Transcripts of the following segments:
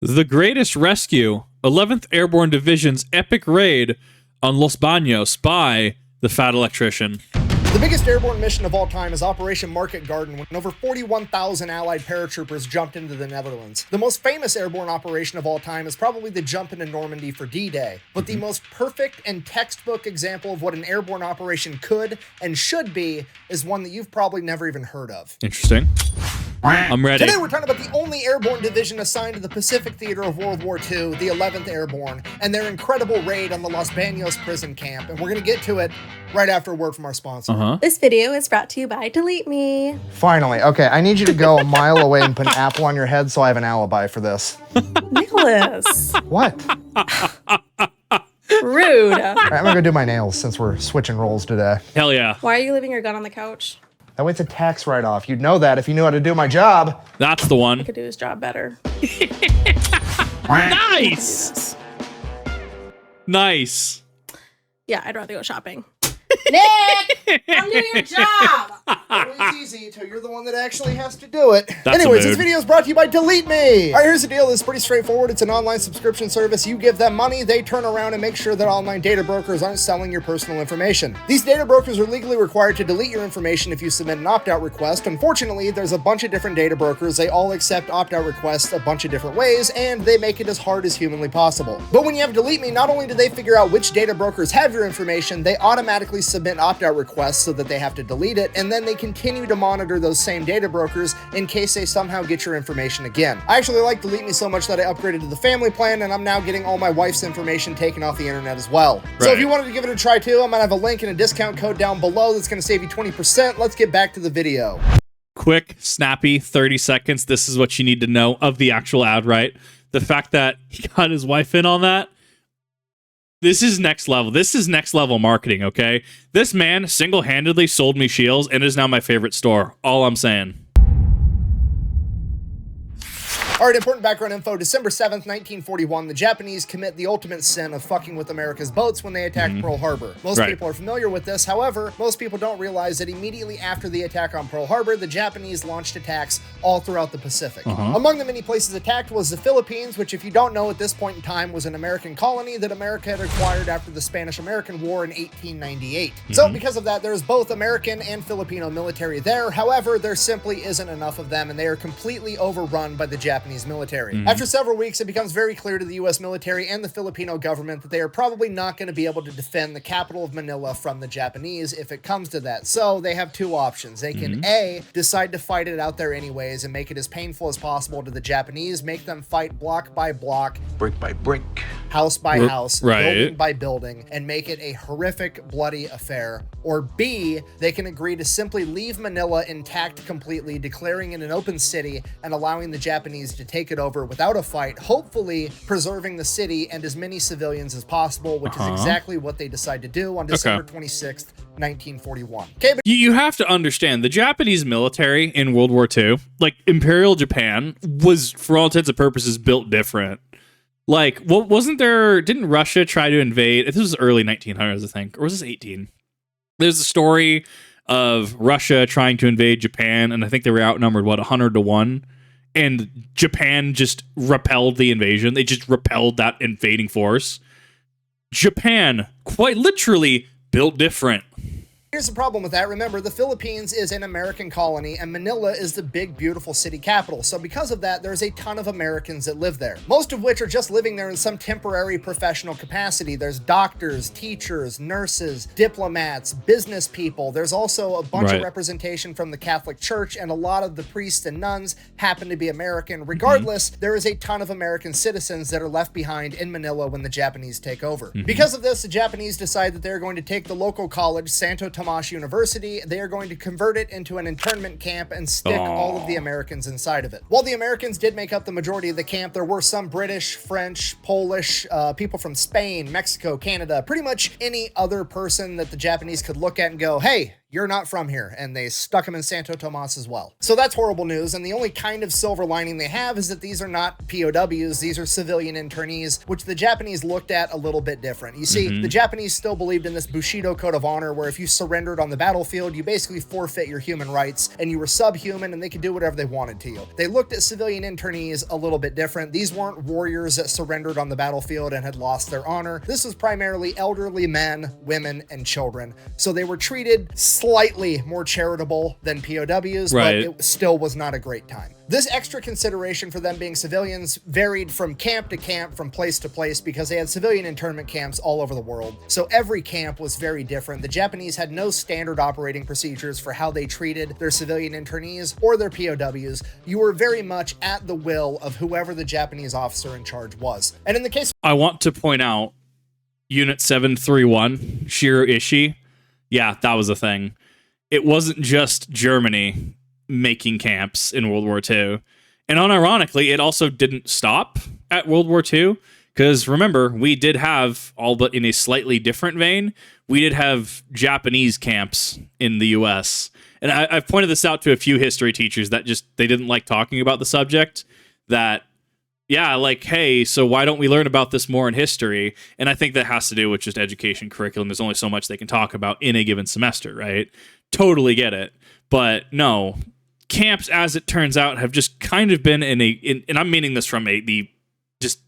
The Greatest Rescue, 11th Airborne Division's epic raid on Los Baños by the Fat Electrician. The biggest airborne mission of all time is Operation Market Garden, when over 41,000 Allied paratroopers jumped into the Netherlands. The most famous airborne operation of all time is probably the jump into Normandy for D-Day, but the most perfect and textbook example of what an airborne operation could and should be is one that you've probably never even heard of. Interesting. I'm ready. Today we're talking about the only airborne division assigned to the Pacific theater of World War II, the 11th Airborne, and their incredible raid on the Los Baños prison camp. And we're going to get to it right after a word from our sponsor. This video is brought to you by Delete Me. Finally. Okay, I need you to go a mile away and put an apple on your head so I have an alibi for this. Nicholas. What? Rude. All right, I'm going to go do my nails since we're switching roles today. Hell yeah. Why are you leaving your gun on the couch? That way it's a tax write-off. You'd know that if you knew how to do my job. That's the one. He could do his job better. Nice. Nice. Yeah, I'd rather go shopping. Nick! I'm doing your job! It's easy until you're the one that actually has to do it. That's Anyways, a this mood. video is brought to you by Delete Me. All right, here's the deal. It's pretty straightforward. It's an online subscription service. You give them money, they turn around and make sure that online data brokers aren't selling your personal information. These data brokers are legally required to delete your information if you submit an opt-out request. Unfortunately, there's a bunch of different data brokers. They all accept opt-out requests a bunch of different ways, and they make it as hard as humanly possible. But when you have Delete Me, not only do they figure out which data brokers have your information, they automatically submit opt-out requests so that they have to delete it, and then they continue to monitor those same data brokers in case they somehow get your information again. I actually like Delete Me so much that I upgraded to the family plan, and I'm now getting all my wife's information taken off the internet as well. So if Right. you wanted to give it a try too, I'm gonna have a link and a discount code down below that's gonna save you 20%. Let's get back to the video. Quick, snappy, 30 seconds. This is what you need to know of the actual ad, right? The fact that he got his wife in on that. This is next level. This is next level marketing, okay? This man single-handedly sold me Shields and is now my favorite store. All I'm saying. All right, important background info. December 7th, 1941, the Japanese commit the ultimate sin of fucking with America's boats when they attacked Pearl Harbor. Most Right. people are familiar with this. However, most people don't realize that immediately after the attack on Pearl Harbor, the Japanese launched attacks all throughout the Pacific. Among the many places attacked was the Philippines, which, if you don't know, at this point in time was an American colony that America had acquired after the Spanish-American War in 1898. So because of that, there's both American and Filipino military there. However, there simply isn't enough of them, and they are completely overrun by the Japanese military. After several weeks, it becomes very clear to the U.S. military and the Filipino government that they are probably not going to be able to defend the capital of Manila from the Japanese if it comes to that. So they have two options. They can A, decide to fight it out there anyways and make it as painful as possible to the Japanese, make them fight block by block, brick by brick, house by house, Right. building by building, and make it a horrific, bloody affair. Or B, they can agree to simply leave Manila intact completely, declaring it an open city and allowing the Japanese to take it over without a fight, hopefully preserving the city and as many civilians as possible, which is exactly what they decide to do on December 26th, 1941. Okay, but You have to understand, the Japanese military in World War II, like Imperial Japan, was, for all intents and purposes, built different. Like, what wasn't there? Didn't Russia try to invade? This was early 1900s, I think, or was this 18? There's a story of Russia trying to invade Japan, and I think they were outnumbered 100-1, and Japan just repelled the invasion. They just repelled that invading force. Japan, quite literally, built different. here's the problem with that. Remember, the Philippines is an American colony, and Manila is the big, beautiful city capital. So because of that, there's a ton of Americans that live there, most of which are just living there in some temporary professional capacity. There's doctors, teachers, nurses, diplomats, business people. There's also a bunch of representation from the Catholic Church, and a lot of the priests and nuns happen to be American. Regardless, there is a ton of American citizens that are left behind in Manila when the Japanese take over. Because of this, the Japanese decide that they're going to take the local college, Santo Tomas University. They are going to convert it into an internment camp and stick all of the Americans inside of it. While the Americans did make up the majority of the camp, there were some British, French, Polish, people from Spain, Mexico, Canada, pretty much any other person that the Japanese could look at and go, hey, you're not from here, and they stuck him in Santo Tomas as well. So that's horrible news, and the only kind of silver lining they have is that these are not POWs, these are civilian internees, which the Japanese looked at a little bit different. You see, the Japanese still believed in this Bushido code of honor, where if you surrendered on the battlefield, you basically forfeit your human rights, and you were subhuman, and they could do whatever they wanted to you. They looked at civilian internees a little bit different. These weren't warriors that surrendered on the battlefield and had lost their honor. This was primarily elderly men, women, and children. So they were treated slightly more charitable than POWs, but it still was not a great time. This extra consideration for them being civilians varied from camp to camp, from place to place, because they had civilian internment camps all over the world. So every camp was very different. The Japanese had no standard operating procedures for how they treated their civilian internees or their POWs. You were very much at the will of whoever the Japanese officer in charge was. And in the case, I want to point out Unit 731, Shiro Ishii. Yeah, that was a thing. It wasn't just Germany making camps in World War II. And unironically, it also didn't stop at World War II. Because remember, we did have, all but in a slightly different vein, we did have Japanese camps in the US. And I've pointed this out to a few history teachers that just, they didn't like talking about the subject. That, yeah, like, hey, so why don't we learn about this more in history? And I think that has to do with just education curriculum. There's only so much they can talk about in a given semester, right? Totally get it. But no, camps, as it turns out, have just kind of been and I'm meaning this from the just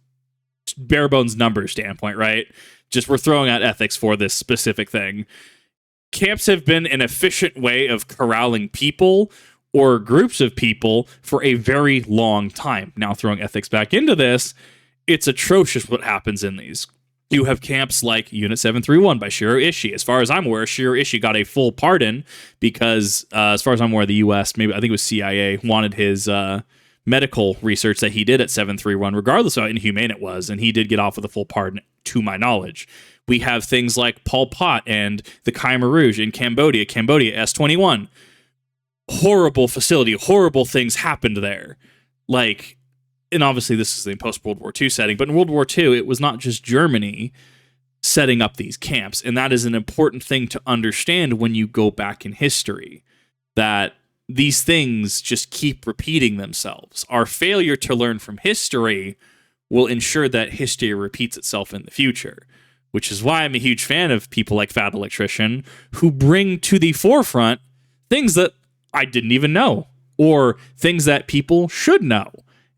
bare bones number standpoint, right? Just we're throwing out ethics for this specific thing. Camps have been an efficient way of corralling people or groups of people for a very long time. Now, throwing ethics back into this, it's atrocious what happens in these. You have camps like Unit 731 by Shiro Ishii. As far as I'm aware, Shiro Ishii got a full pardon because, as far as I'm aware, the U.S., maybe I think it was CIA, wanted his medical research that he did at 731, regardless of how inhumane it was, and he did get off with a full pardon, to my knowledge. We have things like Pol Pot and the Khmer Rouge in Cambodia S-21. Horrible facility, horrible things happened there. Like, and obviously this is in post-World War II setting, but in World War II, it was not just Germany setting up these camps, and that is an important thing to understand when you go back in history, that these things just keep repeating themselves. Our failure to learn from history will ensure that history repeats itself in the future, which is why I'm a huge fan of people like Fat Electrician, who bring to the forefront things that I didn't even know, or things that people should know,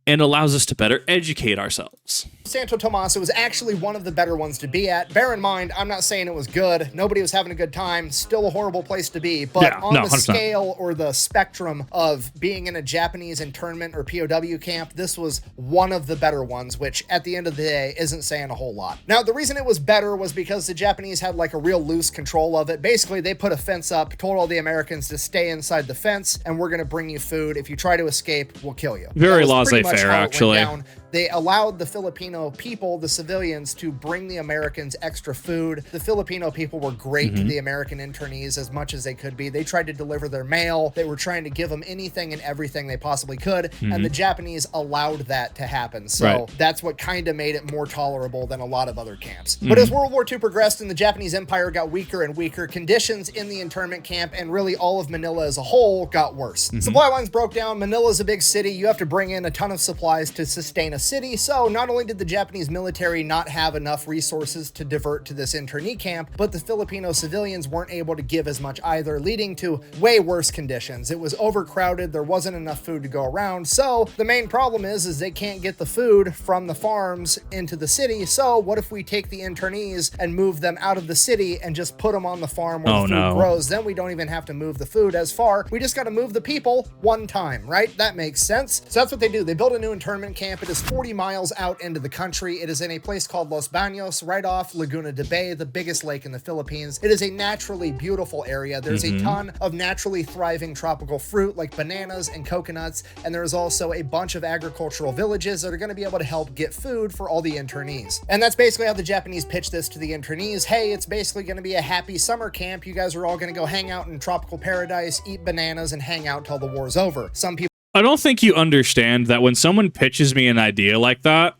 and allows us to better educate ourselves. Santo Tomas was actually one of the better ones to be at. Bear in mind, I'm not saying it was good. Nobody was having a good time. Still a horrible place to be. But on the 100%. scale or the spectrum of being in a Japanese internment or POW camp, this was one of the better ones, which at the end of the day isn't saying a whole lot. Now, the reason it was better was because the Japanese had like a real loose control of it. Basically, they put a fence up, told all the Americans to stay inside the fence, and we're going to bring you food. If you try to escape, we'll kill you. Very laissez-faire, actually. They allowed the Filipino people, the civilians, to bring the Americans extra food. The Filipino people were great to the American internees as much as they could be. They tried to deliver their mail. They were trying to give them anything and everything they possibly could. And the Japanese allowed that to happen. So that's what kind of made it more tolerable than a lot of other camps. But as World War II progressed and the Japanese Empire got weaker and weaker, conditions in the internment camp and really all of Manila as a whole got worse. Supply lines broke down. Manila's a big city. You have to bring in a ton of supplies to sustain a city. So not only did the Japanese military not have enough resources to divert to this internee camp, but the Filipino civilians weren't able to give as much either, leading to way worse conditions. It was overcrowded. There wasn't enough food to go around. So the main problem is they can't get the food from the farms into the city. So what if we take the internees and move them out of the city and just put them on the farm where the food grows? Then we don't even have to move the food as far. We just got to move the people one time, right? That makes sense. So that's what they do. They build a new internment camp. It is 40 miles out into the country. It is in a place called Los Baños, right off Laguna de Bay, the biggest lake in the Philippines. It is a naturally beautiful area. There's a ton of naturally thriving tropical fruit like bananas and coconuts, and there's also a bunch of agricultural villages that are going to be able to help get food for all the internees. And that's basically how the Japanese pitch this to the internees. Hey, it's basically going to be a happy summer camp. You guys are all going to go hang out in tropical paradise, eat bananas, and hang out till the war's over. Some people I don't think you understand that when someone pitches me an idea like that,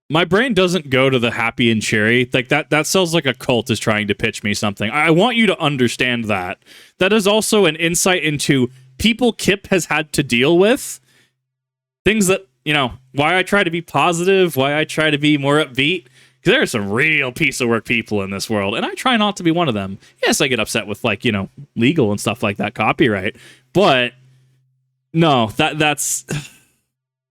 My brain doesn't go to the happy and cheery. Like that sounds like a cult is trying to pitch me something. I want you to understand that. That is also an insight into people Kip has had to deal with. Things that, why I try to be positive, why I try to be more upbeat. Because there are some real piece of work people in this world, and I try not to be one of them. Yes, I get upset with legal and stuff like that, copyright. But no, that's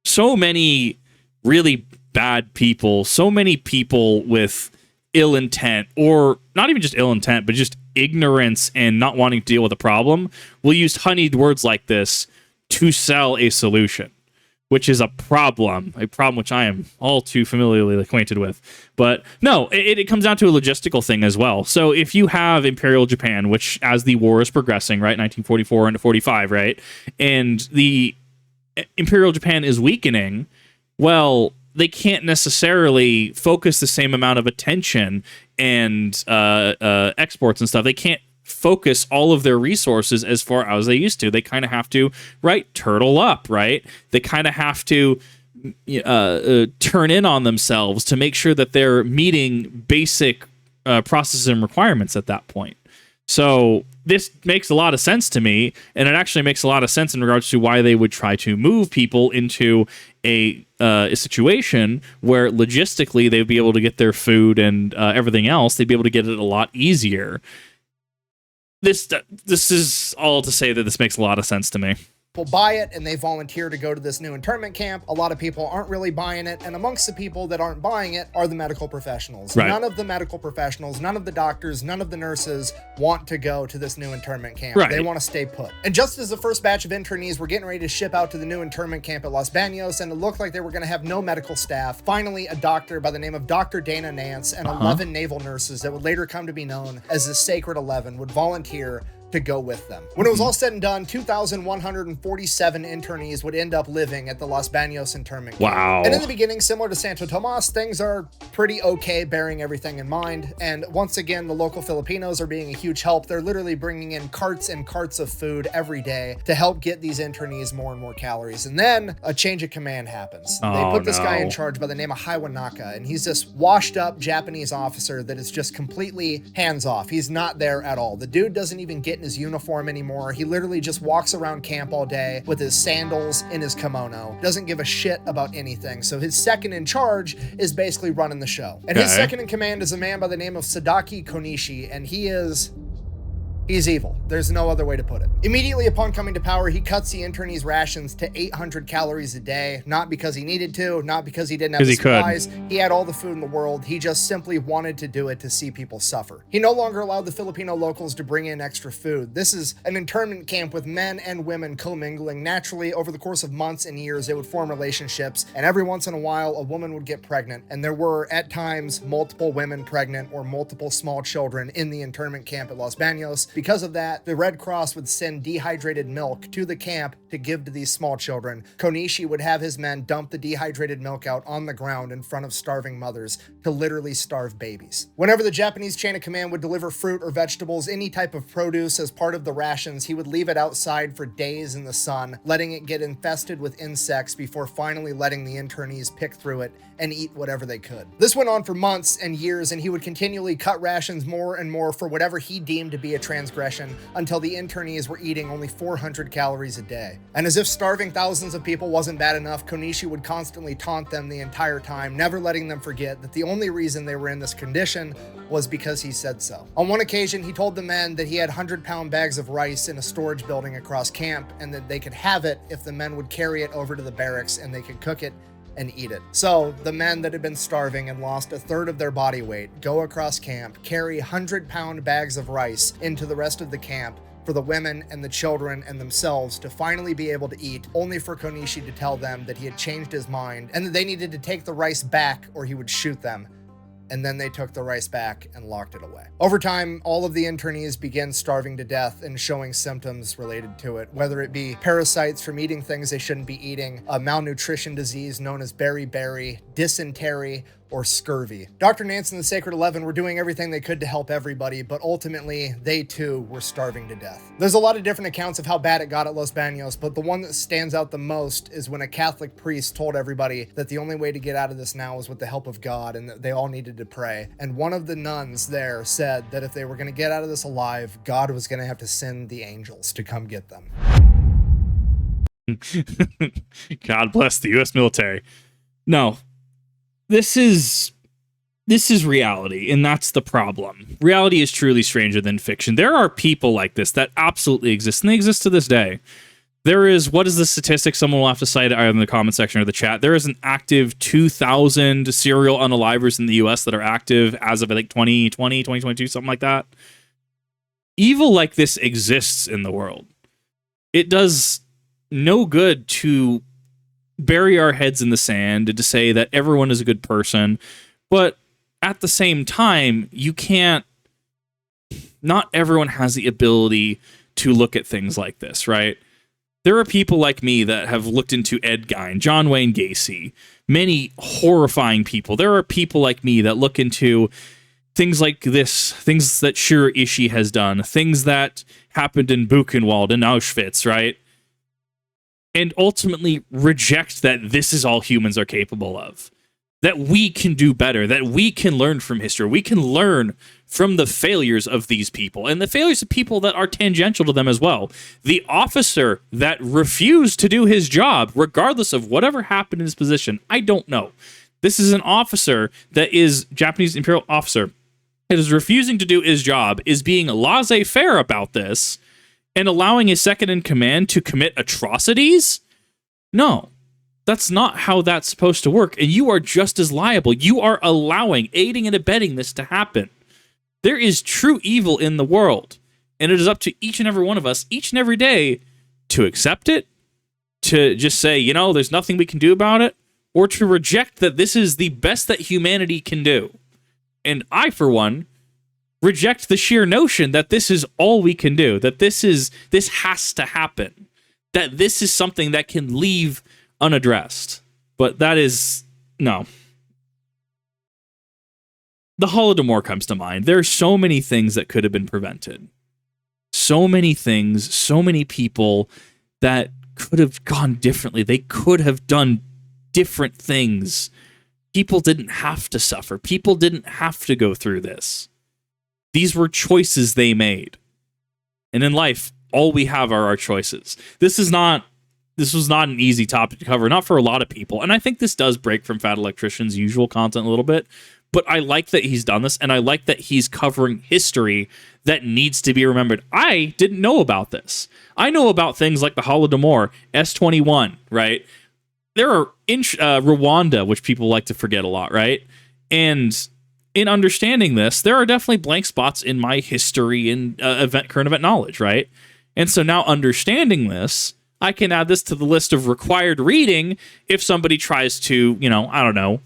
so many really bad people, so many people with ill intent, or not even just ill intent, but just ignorance and not wanting to deal with a problem, will use honeyed words like this to sell a solution, which is a problem which I am all too familiarly acquainted with. But no, it comes down to a logistical thing as well. So if you have Imperial Japan, which as the war is progressing, right, 1944 into 45, right, and the Imperial Japan is weakening, well, they can't necessarily focus the same amount of attention and exports and stuff. They can't focus all of their resources as far as they used to. They kind of have to, right, turtle up, right? They kind of have to turn in on themselves to make sure that they're meeting basic processes and requirements at that point. So this makes a lot of sense to me, and it actually makes a lot of sense in regards to why they would try to move people into a situation where logistically they'd be able to get their food and everything else. They'd be able to get it a lot easier. This is all to say that this makes a lot of sense to me. People buy it and they volunteer to go to this new internment camp. A lot of people aren't really buying it, and amongst the people that aren't buying it are the medical professionals. Right. None of the medical professionals, none of the doctors, none of the nurses want to go to this new internment camp. Right. They want to stay put. And just as the first batch of internees were getting ready to ship out to the new internment camp at Los Baños, and it looked like they were going to have no medical staff, finally a doctor by the name of Dr. Dana Nance and 11 naval nurses that would later come to be known as the Sacred 11 would volunteer to go with them. When it was all said and done, 2,147 internees would end up living at the Los Baños internment camp. Wow. And in the beginning, similar to Santo Tomas, things are pretty okay, bearing everything in mind. And once again, the local Filipinos are being a huge help. They're literally bringing in carts and carts of food every day to help get these internees more and more calories. And then a change of command happens. They put this guy in charge by the name of Haiwanaka, and he's this washed up Japanese officer that is just completely hands off. He's not there at all. The dude doesn't even get in his uniform anymore. He literally just walks around camp all day with his sandals in his kimono. Doesn't give a shit about anything. So his second in charge is basically running the show. And his second in command is a man by the name of Sadaki Konishi, and he's evil. There's no other way to put it. Immediately upon coming to power, he cuts the internees' rations to 800 calories a day, not because he needed to, not because he didn't have the supplies. He had all the food in the world. He just simply wanted to do it to see people suffer. He no longer allowed the Filipino locals to bring in extra food. This is an internment camp with men and women commingling. Naturally, over the course of months and years, they would form relationships, and every once in a while, a woman would get pregnant, and there were, at times, multiple women pregnant or multiple small children in the internment camp at Los Baños. Because of that, the Red Cross would send dehydrated milk to the camp to give to these small children. Konishi would have his men dump the dehydrated milk out on the ground in front of starving mothers to literally starve babies. Whenever the Japanese chain of command would deliver fruit or vegetables, any type of produce as part of the rations, he would leave it outside for days in the sun, letting it get infested with insects before finally letting the internees pick through it and eat whatever they could. This went on for months and years, and he would continually cut rations more and more for whatever he deemed to be a transgression until the internees were eating only 400 calories a day. And as if starving thousands of people wasn't bad enough, Konishi would constantly taunt them the entire time, never letting them forget that the only reason they were in this condition was because he said so. On one occasion, he told the men that he had 100-pound bags of rice in a storage building across camp, and that they could have it if the men would carry it over to the barracks and they could cook it and eat it. So the men that had been starving and lost a third of their body weight go across camp, carry 100-pound bags of rice into the rest of the camp for the women and the children and themselves to finally be able to eat, only for Konishi to tell them that he had changed his mind and that they needed to take the rice back or he would shoot them. And then they took the rice back and locked it away. Over time, all of the internees began starving to death and showing symptoms related to it, whether it be parasites from eating things they shouldn't be eating, a malnutrition disease known as beriberi, dysentery, or scurvy. Dr. Nance and the Sacred 11 were doing everything they could to help everybody, but ultimately, they too were starving to death. There's a lot of different accounts of how bad it got at Los Baños, but the one that stands out the most is when a Catholic priest told everybody that the only way to get out of this now was with the help of God, and that they all needed to pray. And one of the nuns there said that if they were going to get out of this alive, God was going to have to send the angels to come get them. God bless the U.S. military. No, this is reality, and that's the problem. Reality is truly stranger than fiction. There are people like this that absolutely exist, and they exist to this day. There is, what is the statistic? Someone will have to cite it either in the comment section or the chat. There is an active 2,000 serial unalivers in the U.S. that are active as of, like, 2020, 2022, something like that. Evil like this exists in the world. It does no good to bury our heads in the sand and to say that everyone is a good person, but at the same time, you can't, not everyone has the ability to look at things like this, right? There are people like me that have looked into Ed Gein, John Wayne Gacy, many horrifying people. There are people like me that look into things like this, things that Shira Ishii has done, things that happened in Buchenwald and Auschwitz, right? And ultimately reject that this is all humans are capable of. That we can do better, that we can learn from history. We can learn from the failures of these people and the failures of people that are tangential to them as well. The officer that refused to do his job, regardless of whatever happened in his position, I don't know. This is an officer that is Japanese Imperial officer that is refusing to do his job, is being laissez-faire about this, and allowing his second in command to commit atrocities? No. That's not how that's supposed to work, and you are just as liable. You are allowing, aiding, and abetting this to happen. There is true evil in the world, and it is up to each and every one of us, each and every day, to accept it, to just say, you know, there's nothing we can do about it, or to reject that this is the best that humanity can do. And I, for one, reject the sheer notion that this is all we can do, that this has to happen, that this is something that can leave unaddressed. But that is, no. The Holodomor comes to mind. There are so many things that could have been prevented. So many things, so many people that could have gone differently. They could have done different things. People didn't have to suffer. People didn't have to go through this. These were choices they made. And in life, all we have are our choices. This was not an easy topic to cover, not for a lot of people. And I think this does break from Fat Electrician's usual content a little bit. But I like that he's done this, and I like that he's covering history that needs to be remembered. I didn't know about this. I know about things like the Holodomor, S-21, right? There are Rwanda, which people like to forget a lot, right? And in understanding this, there are definitely blank spots in my history and current event knowledge, right? And so now understanding this, I can add this to the list of required reading if somebody tries to, you know, I don't know,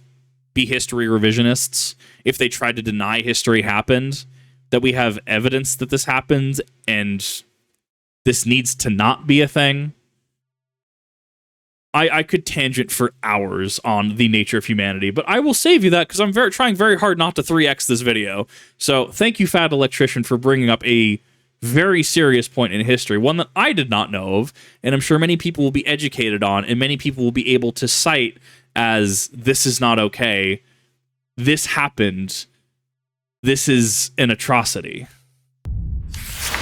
be history revisionists. If they try to deny history happened, that we have evidence that this happened and this needs to not be a thing. I could tangent for hours on the nature of humanity, but I will save you that because I'm trying very hard not to 3x this video. So thank you, Fat Electrician, for bringing up a very serious point in history, one that I did not know of, and I'm sure many people will be educated on, and many people will be able to cite as, this is not okay, this happened, this is an atrocity.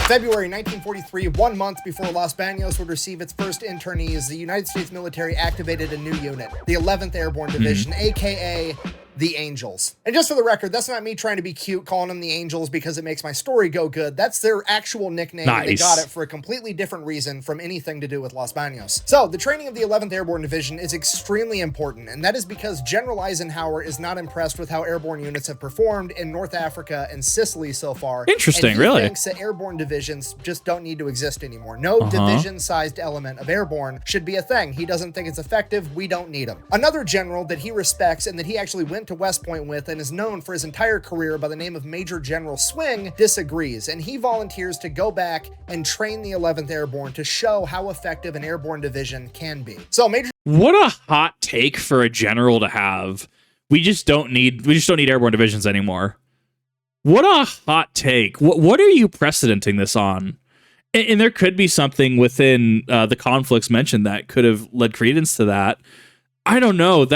February 1943, 1 month before Los Baños would receive its first internees, the United States military activated a new unit, the 11th Airborne Division, aka the Angels. And just for the record, that's not me trying to be cute calling them the Angels because it makes my story go good. That's their actual nickname. Nice. They got it for a completely different reason from anything to do with Los Baños. So the training of the 11th Airborne Division is extremely important, and that is because General Eisenhower is not impressed with how airborne units have performed in North Africa and Sicily so far. Interesting, and he really? thinks that airborne divisions just don't need to exist anymore. No division-sized element of airborne should be a thing. He doesn't think it's effective. We don't need them. Another general that he respects and that he actually went to West Point with and is known for his entire career by the name of Major General Swing disagrees, and he volunteers to go back and train the 11th Airborne to show how effective an airborne division can be. So Major... What a hot take for a general to have. we just don't need airborne divisions anymore. What a hot take. What are you precedenting this on? And there could be something within the conflicts mentioned that could have led credence to that. I don't know.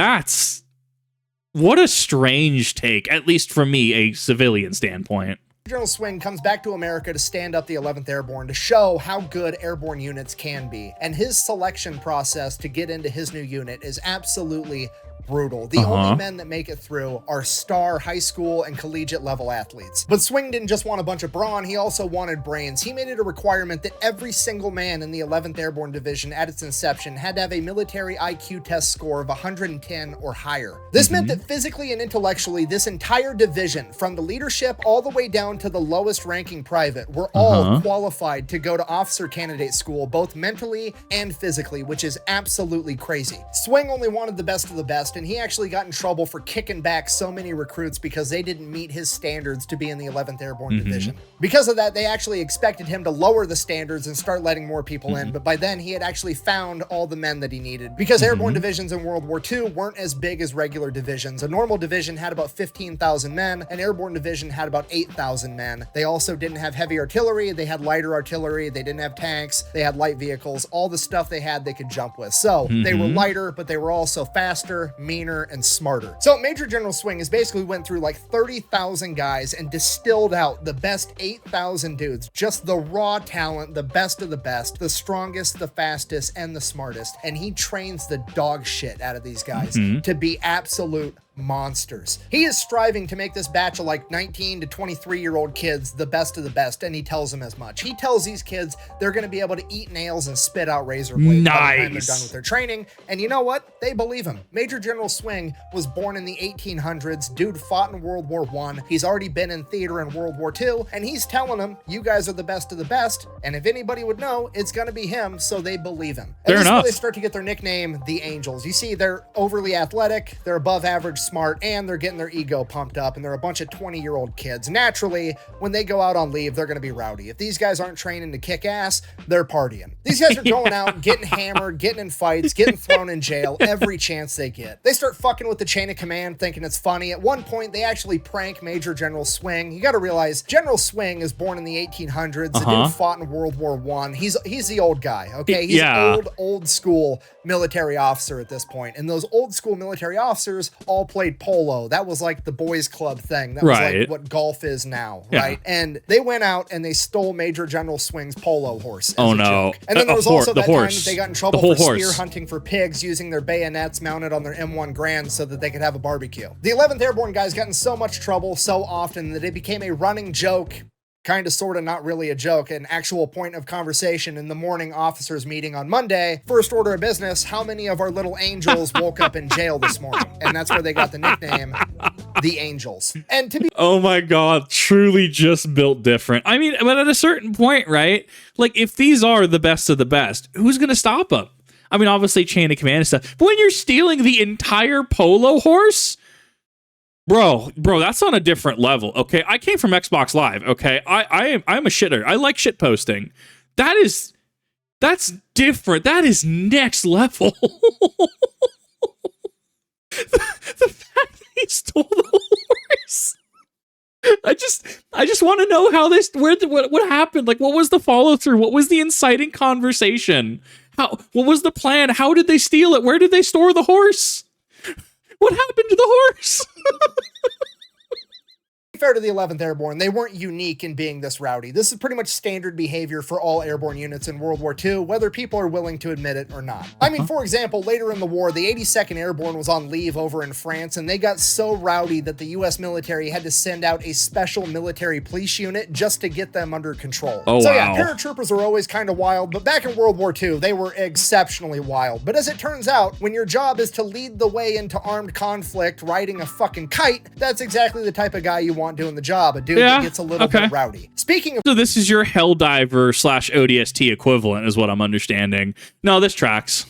What a strange take, at least from me, a civilian standpoint. General Swing comes back to America to stand up the 11th Airborne to show how good airborne units can be. And his selection process to get into his new unit is absolutely brutal. The only men that make it through are star high school and collegiate level athletes. But Swing didn't just want a bunch of brawn, he also wanted brains. He made it a requirement that every single man in the 11th Airborne Division at its inception had to have a military IQ test score of 110 or higher. This meant that physically and intellectually, this entire division, from the leadership all the way down to the lowest ranking private, were all qualified to go to officer candidate school, both mentally and physically, which is absolutely crazy. Swing only wanted the best of the best, and he actually got in trouble for kicking back so many recruits because they didn't meet his standards to be in the 11th Airborne Division. Because of that, they actually expected him to lower the standards and start letting more people in, but by then he had actually found all the men that he needed. Because airborne divisions in World War II weren't as big as regular divisions. A normal division had about 15,000 men, an airborne division had about 8,000 men. They also didn't have heavy artillery, they had lighter artillery, they didn't have tanks, they had light vehicles, all the stuff they had they could jump with. So they were lighter, but they were also faster, meaner, and smarter. So Major General Swing has basically went through like 30,000 guys and distilled out the best 8,000 dudes, just the raw talent, the best of the best, the strongest, the fastest, and the smartest. And he trains the dog shit out of these guys to be absolute monsters. He is striving to make this batch of like 19 to 23-year-old kids the best of the best, and he tells them as much. He tells these kids they're going to be able to eat nails and spit out razor blades by the time they're done with their training, and you know what? They believe him. Major General Swing was born in the 1800s. Dude fought in World War I. He's already been in theater in World War II, and he's telling them, you guys are the best of the best, and if anybody would know, it's going to be him, so they believe him. And this is where they start to get their nickname, the Angels. You see, they're overly athletic, they're above average smart, and they're getting their ego pumped up, and they're a bunch of 20-year-old kids. Naturally, when they go out on leave, they're going to be rowdy. If these guys aren't training to kick ass, they're partying. These guys are going out, getting hammered, getting in fights, getting thrown in jail every chance they get. They start fucking with the chain of command, thinking it's funny. At one point, they actually prank Major General Swing. You got to realize, General Swing is born in the 1800s. The dude fought in World War I. He's the old guy, okay? He's an old school military officer at this point. And those old school military officers all played polo. That was like the boys club thing. That was like what golf is now, right? And they went out and they stole Major General Swing's polo horse as a joke. And then there was also that time that they got in trouble for spear hunting for pigs using their bayonets mounted on their M1 Grands so that they could have a barbecue. The 11th Airborne guys got in so much trouble so often that it became a running joke, kind of, sort of, not really a joke, an actual point of conversation in the morning officers meeting on Monday. First order of business, how many of our little angels woke up in jail this morning? And that's where they got the nickname, the Angels. And to be— oh my God, truly just built different. I mean, but at a certain point, right? Like, if these are the best of the best, who's going to stop them? I mean, obviously chain of command and stuff, but when you're stealing the entire polo horse, Bro, that's on a different level. Okay, I came from Xbox Live. Okay, I'm a shitter. I like shit posting. That's different. That is next level. the fact that he stole the horse. I just want to know how this. What happened? Like, what was the follow through? What was the inciting conversation? What was the plan? How did they steal it? Where did they store the horse? What happened to the horse? Fair to the 11th Airborne, they weren't unique in being this rowdy. This is pretty much standard behavior for all airborne units in World War II, whether people are willing to admit it or not. I mean, for example, later in the war, the 82nd Airborne was on leave over in France, and they got so rowdy that the US military had to send out a special military police unit just to get them under control. Oh, so wow. Yeah, paratroopers are always kind of wild, but back in World War II, they were exceptionally wild. But as it turns out, when your job is to lead the way into armed conflict riding a fucking kite, that's exactly the type of guy you want doing the job, a dude that gets a little bit rowdy. Speaking of— so this is your Helldiver / ODST equivalent is what I'm understanding. No, this tracks.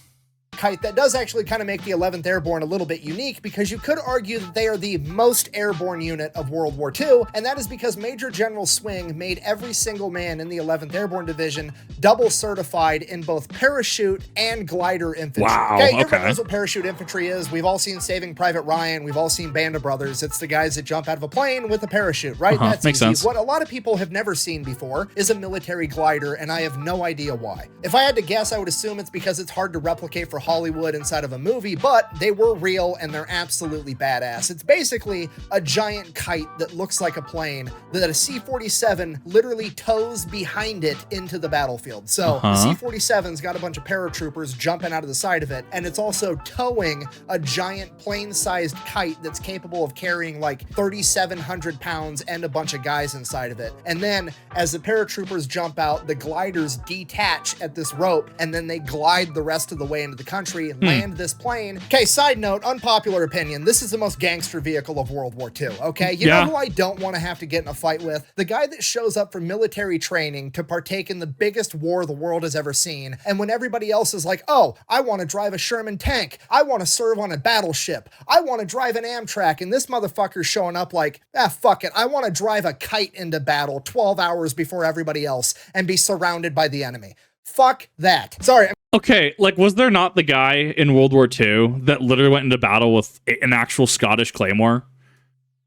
kite that does actually kind of make the 11th Airborne a little bit unique, because you could argue that they are the most airborne unit of World War II, and that is because Major General Swing made every single man in the 11th Airborne Division double certified in both parachute and glider infantry. Wow, Everyone knows what parachute infantry is. We've all seen Saving Private Ryan. We've all seen Band of Brothers. It's the guys that jump out of a plane with a parachute, right? That's makes easy. sense. What a lot of people have never seen before is a military glider, and I have no idea why. If I had to guess, I would assume it's because it's hard to replicate for Hollywood inside of a movie, but they were real and they're absolutely badass. It's basically a giant kite that looks like a plane that a C-47 literally tows behind it into the battlefield. So the C-47's got a bunch of paratroopers jumping out of the side of it, and it's also towing a giant plane-sized kite that's capable of carrying like 3,700 pounds and a bunch of guys inside of it. And then as the paratroopers jump out, the gliders detach at this rope, and then they glide the rest of the way into the country, land this plane. Okay, side note, unpopular opinion, this is the most gangster vehicle of World War II, okay? You know who I don't want to have to get in a fight with? The guy that shows up for military training to partake in the biggest war the world has ever seen, and when everybody else is like, oh, I want to drive a Sherman tank, I want to serve on a battleship, I want to drive an Amtrak, and this motherfucker's showing up like, fuck it, I want to drive a kite into battle 12 hours before everybody else and be surrounded by the enemy. Fuck that. Sorry. Okay, like, was there not the guy in World War II that literally went into battle with an actual Scottish claymore?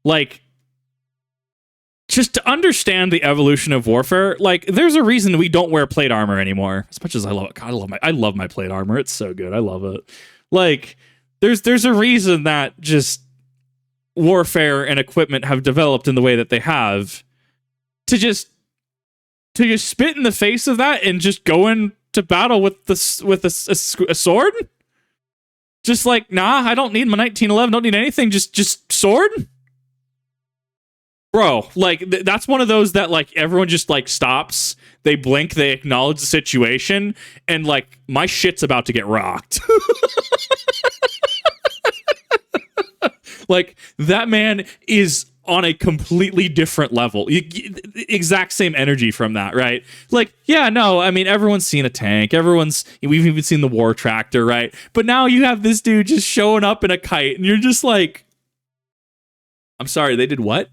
Like, just to understand the evolution of warfare, like, there's a reason we don't wear plate armor anymore. As much as I love it, God, I love my plate armor. It's so good. I love it. Like, there's a reason that just warfare and equipment have developed in the way that they have. To just spit in the face of that and just go into battle with a sword? Just like, nah, I don't need my 1911, don't need anything, just sword? Bro, like, that's one of those that, like, everyone just, like, stops, they blink, they acknowledge the situation, and, like, my shit's about to get rocked. Like, that man is on a completely different level. Exact same energy from that, right? Like, yeah, no, I mean, everyone's seen a tank. We've even seen the war tractor, right? But now you have this dude just showing up in a kite, and you're just like, I'm sorry, they did what?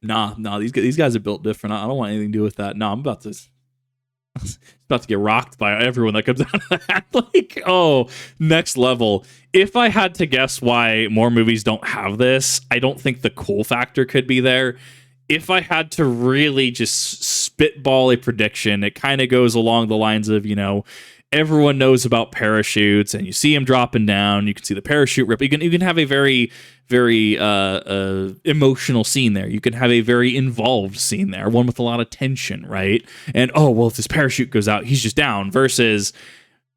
Nah, these guys are built different. I don't want anything to do with that. No, I'm about to get rocked by everyone that comes out of that. Like, oh, next level. If I had to guess why more movies don't have this, I don't think the cool factor could be there. If I had to really just spitball a prediction, it kind of goes along the lines of, you know, everyone knows about parachutes, and you see them dropping down. You can see the parachute rip. You can have a very, very emotional scene there. You can have a very involved scene there, one with a lot of tension, right? And, oh, well, if this parachute goes out, he's just down, versus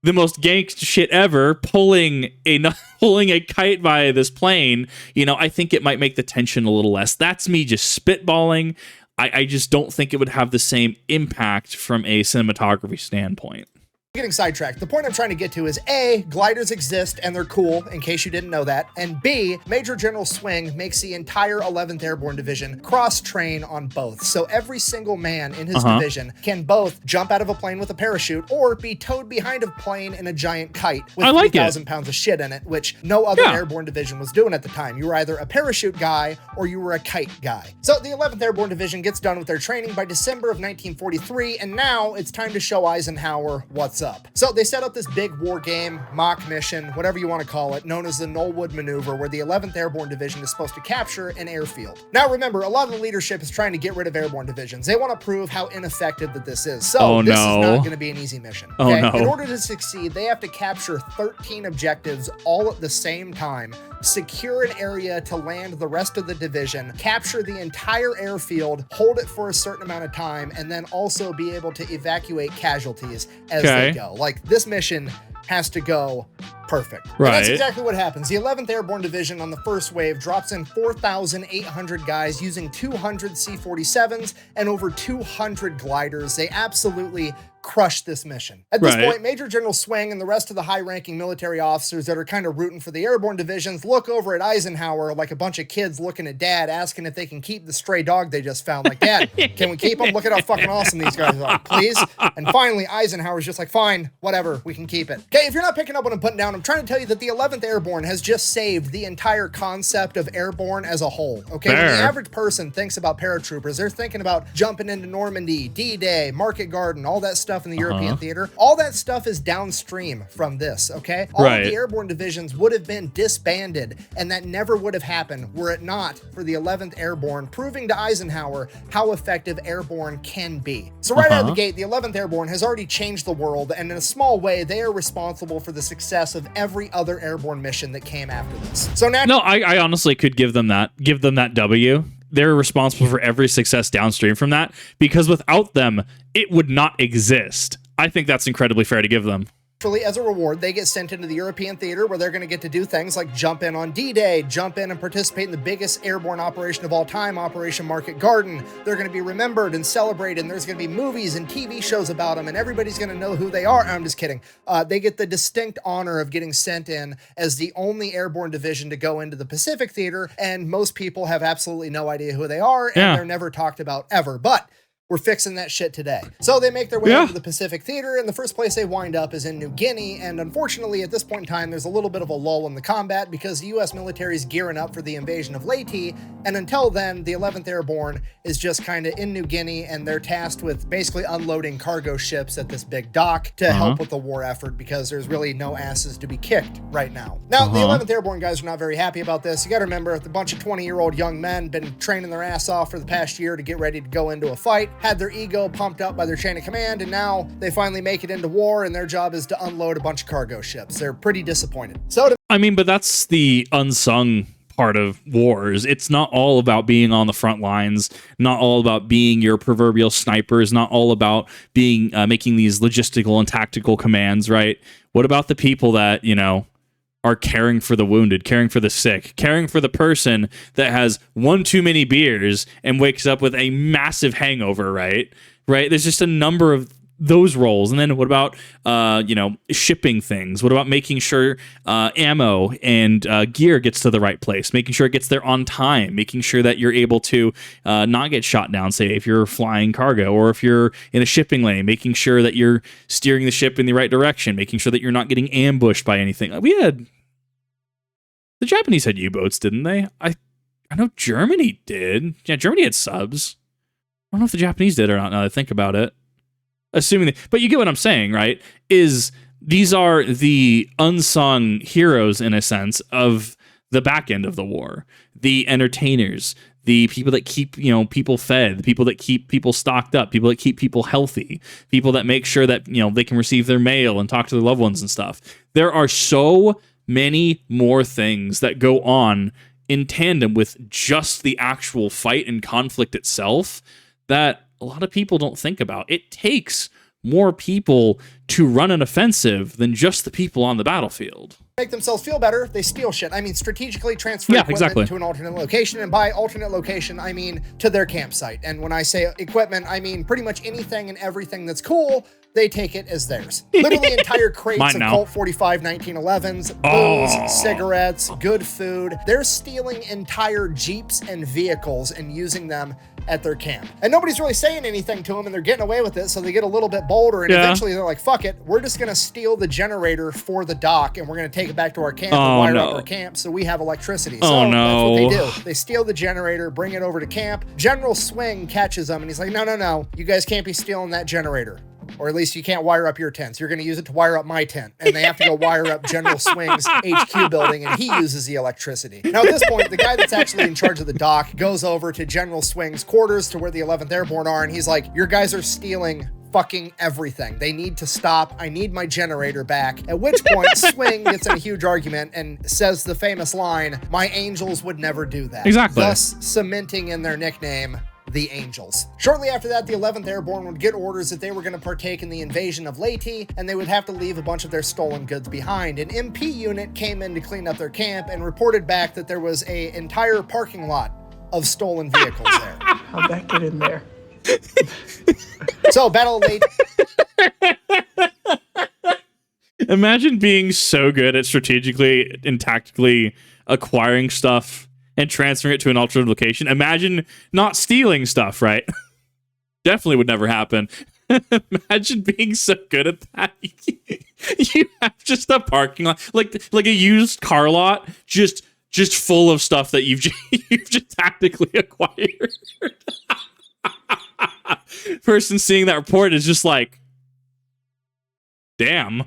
the most gangsta shit ever, pulling a kite by this plane. You know, I think it might make the tension a little less. That's me just spitballing. I just don't think it would have the same impact from a cinematography standpoint. Getting sidetracked. The point I'm trying to get to is A, gliders exist and they're cool, in case you didn't know that, and B, Major General Swing makes the entire 11th Airborne Division cross-train on both. So every single man in his division can both jump out of a plane with a parachute or be towed behind a plane in a giant kite with 3,000 pounds of shit in it, which no other airborne division was doing at the time. You were either a parachute guy or you were a kite guy. So the 11th Airborne Division gets done with their training by December of 1943, and now it's time to show Eisenhower what's up. So they set up this big war game, mock mission, whatever you want to call it, known as the Knollwood Maneuver, where the 11th Airborne Division is supposed to capture an airfield. Now remember, a lot of the leadership is trying to get rid of airborne divisions. They want to prove how ineffective that this is. So this is not going to be an easy mission. Okay? In order to succeed, they have to capture 13 objectives all at the same time, secure an area to land the rest of the division, capture the entire airfield, hold it for a certain amount of time, and then also be able to evacuate casualties as they go. Like, this mission has to go perfect. Right. And that's exactly what happens. The 11th Airborne Division on the first wave drops in 4,800 guys using 200 C-47s and over 200 gliders. They absolutely crush this mission. At this Right. point, Major General Swing and the rest of the high-ranking military officers that are kind of rooting for the airborne divisions look over at Eisenhower like a bunch of kids looking at Dad, asking if they can keep the stray dog they just found. Like, Dad, can we keep him? Look at how fucking awesome these guys are, please. And finally, Eisenhower's just like, fine, whatever, we can keep it. Okay, if you're not picking up what I'm putting down, I'm trying to tell you that the 11th Airborne has just saved the entire concept of airborne as a whole. Okay, when the Fair. average person thinks about paratroopers, they're thinking about jumping into Normandy, D-Day, Market Garden, all that stuff in the European theater. All that stuff is downstream from this, okay? All Right. of the airborne divisions would have been disbanded, and that never would have happened were it not for the 11th Airborne proving to Eisenhower how effective airborne can be. So right out of the gate, the 11th Airborne has already changed the world, and in a small way, they are responsible for the success of every other airborne mission that came after this. So now, No, I honestly could give them that W. They're responsible for every success downstream from that, because without them, it would not exist. I think that's incredibly fair to give them. as a reward, they get sent into the European theater where they're going to get to do things like jump in on D-Day, jump in and participate in the biggest airborne operation of all time, Operation Market Garden. They're going to be remembered and celebrated, and there's going to be movies and TV shows about them, and everybody's going to know who they are. I'm just kidding. They get the distinct honor of getting sent in as the only airborne division to go into the Pacific theater, and most people have absolutely no idea who they are, and they're never talked about ever. But we're fixing that shit today. So they make their way into the Pacific Theater, and the first place they wind up is in New Guinea, and unfortunately at this point in time there's a little bit of a lull in the combat because the US military is gearing up for the invasion of Leyte, and until then the 11th Airborne is just kind of in New Guinea, and they're tasked with basically unloading cargo ships at this big dock to help with the war effort because there's really no asses to be kicked right now. Now the 11th Airborne guys are not very happy about this. You gotta remember, the bunch of 20-year-old young men been training their ass off for the past year to get ready to go into a fight, had their ego pumped up by their chain of command, and now they finally make it into war, and their job is to unload a bunch of cargo ships. They're pretty disappointed. So I mean, but that's the unsung part of wars. It's not all about being on the front lines, not all about being your proverbial snipers, not all about being making these logistical and tactical commands, right? What about the people that, you know, are caring for the wounded, caring for the sick, caring for the person that has one too many beers and wakes up with a massive hangover, right? There's just a number of those roles. And then what about, shipping things? What about making sure ammo and gear gets to the right place, making sure it gets there on time, making sure that you're able to not get shot down, say, if you're flying cargo or if you're in a shipping lane, making sure that you're steering the ship in the right direction, making sure that you're not getting ambushed by anything. The Japanese had U-boats, didn't they? I know Germany did. Yeah, Germany had subs. I don't know if the Japanese did or not now that I think about it. Assuming but you get what I'm saying, right? These are the unsung heroes, in a sense, of the back end of the war. The entertainers, the people that keep, people fed, the people that keep people stocked up, people that keep people healthy, people that make sure that, they can receive their mail and talk to their loved ones and stuff. There are so many more things that go on in tandem with just the actual fight and conflict itself that a lot of people don't think about. It takes more people to run an offensive than just the people on the battlefield. make themselves feel better, they steal shit. I mean, strategically transfer equipment to an alternate location, and by alternate location, I mean to their campsite. And when I say equipment, I mean pretty much anything and everything that's cool, they take it as theirs. Literally entire crates of Colt 45 1911s, booze, cigarettes, good food. They're stealing entire Jeeps and vehicles and using them at their camp. And nobody's really saying anything to them, and they're getting away with it, so they get a little bit bolder, and eventually they're like, fuck it, we're just gonna steal the generator for the dock, and we're gonna take it back to our camp and wire up our camp so we have electricity. So that's what they do. They steal the generator, bring it over to camp. General Swing catches them, and he's like, no, you guys can't be stealing that generator. Or at least you can't wire up your tents. You're going to use it to wire up my tent. And they have to go wire up General Swing's HQ building, and he uses the electricity. Now, at this point, the guy that's actually in charge of the dock goes over to General Swing's quarters to where the 11th Airborne are, and he's like, your guys are stealing fucking everything. They need to stop. I need my generator back. At which point, Swing gets in a huge argument and says the famous line, my angels would never do that. Exactly. Thus cementing in their nickname, the Angels. Shortly after that, the 11th Airborne would get orders that they were going to partake in the invasion of Leyte, and they would have to leave a bunch of their stolen goods behind. An MP unit came in to clean up their camp and reported back that there was an entire parking lot of stolen vehicles there. How'd that get in there? So, Battle of Leyte. Imagine being so good at strategically and tactically acquiring stuff and transferring it to an alternate location. Imagine not stealing stuff, right? Definitely would never happen. Imagine being so good at that. You have just a parking lot, like a used car lot, just full of stuff that you've just tactically acquired. Person seeing that report is just like, damn.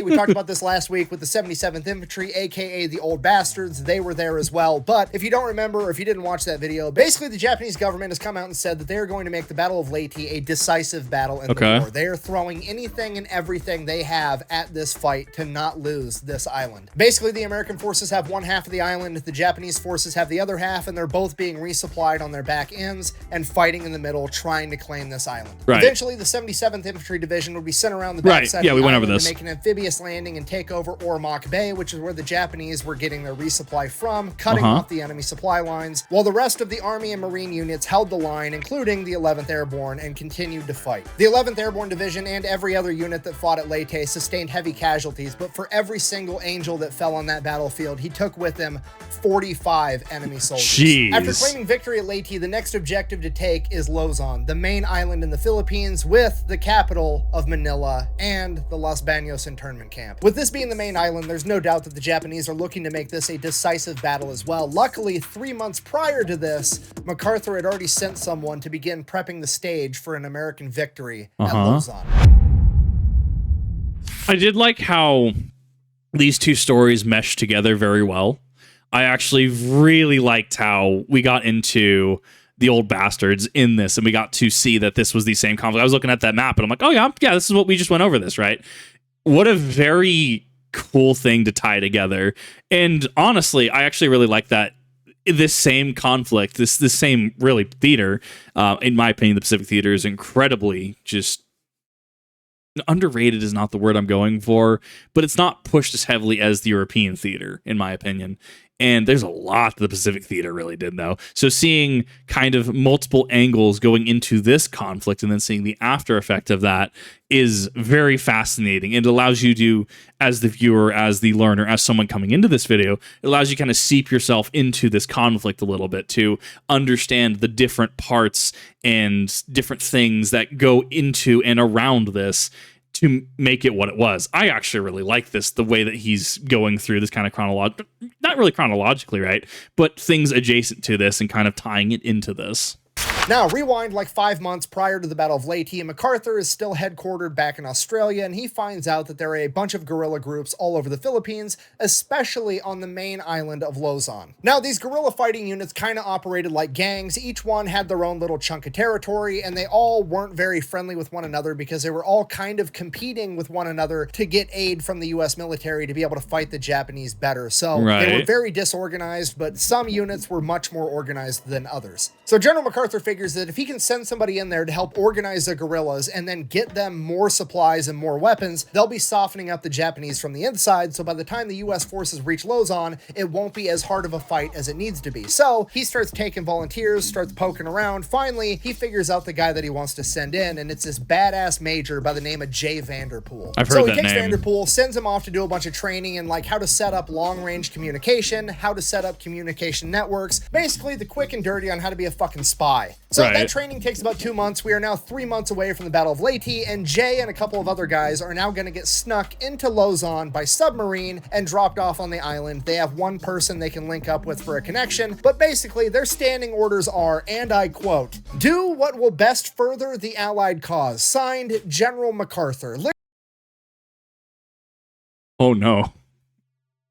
We talked about this last week with the 77th Infantry, aka the Old Bastards. They were there as well. But if you don't remember, or if you didn't watch that video, basically the Japanese government has come out and said that they are going to make the Battle of Leyte a decisive battle in the war. They are throwing anything and everything they have at this fight to not lose this island. Basically, the American forces have one half of the island, the Japanese forces have the other half, and they're both being resupplied on their back ends and fighting in the middle, trying to claim this island. Right. Eventually, the 77th Infantry Division would be sent around the backside of the island to make an amphibious landing and take over Ormoc Bay, which is where the Japanese were getting their resupply from, cutting off the enemy supply lines, while the rest of the Army and Marine units held the line, including the 11th Airborne, and continued to fight. The 11th Airborne Division and every other unit that fought at Leyte sustained heavy casualties, but for every single angel that fell on that battlefield, he took with him 45 enemy soldiers. Jeez. After claiming victory at Leyte, the next objective to take is Luzon, the main island in the Philippines, with the capital of Manila and the Los Baños internment camp. With this being the main island, there's no doubt that the Japanese are looking to make this a decisive battle as well. Luckily, 3 months prior to this, MacArthur had already sent someone to begin prepping the stage for an American victory at Luzon. I did like how these two stories meshed together very well. I actually really liked how we got into the Old Bastards in this, and we got to see that this was the same conflict. I was looking at that map, and I'm like, oh yeah, this is what we just went over this, right? What a very cool thing to tie together. And honestly, I actually really like that this same conflict, this same really theater, in my opinion, the Pacific Theater is incredibly just underrated is not the word I'm going for, but it's not pushed as heavily as the European theater, in my opinion. And there's a lot the Pacific Theater really did, though. So seeing kind of multiple angles going into this conflict and then seeing the after effect of that is very fascinating. It allows you to, as the viewer, as the learner, as someone coming into this video, it allows you to kind of seep yourself into this conflict a little bit to understand the different parts and different things that go into and around this to make it what it was. I actually really like this, the way that he's going through this kind of not really chronologically, right? But things adjacent to this and kind of tying it into this. Now, rewind like 5 months prior to the Battle of Leyte, MacArthur is still headquartered back in Australia, and he finds out that there are a bunch of guerrilla groups all over the Philippines, especially on the main island of Luzon. Now, these guerrilla fighting units kind of operated like gangs. Each one had their own little chunk of territory, and they all weren't very friendly with one another because they were all kind of competing with one another to get aid from the U.S. military to be able to fight the Japanese better. So they were very disorganized, but some units were much more organized than others. So General MacArthur figures that if he can send somebody in there to help organize the guerrillas and then get them more supplies and more weapons, they'll be softening up the Japanese from the inside, so by the time the U.S. forces reach Luzon, it won't be as hard of a fight as it needs to be. So he starts taking volunteers, starts poking around. Finally, he figures out the guy that he wants to send in, and it's this badass major by the name of Jay Vanderpool. I've heard that name. So he takes Vanderpool, sends him off to do a bunch of training in like how to set up long-range communication, how to set up communication networks, basically the quick and dirty on how to be a fucking spy. So that training takes about 2 months. We are now 3 months away from the Battle of Leyte, and Jay and a couple of other guys are now going to get snuck into Luzon by submarine and dropped off on the island. They have one person they can link up with for a connection, but basically their standing orders are, and I quote, "Do what will best further the Allied cause. Signed, General MacArthur." Oh no.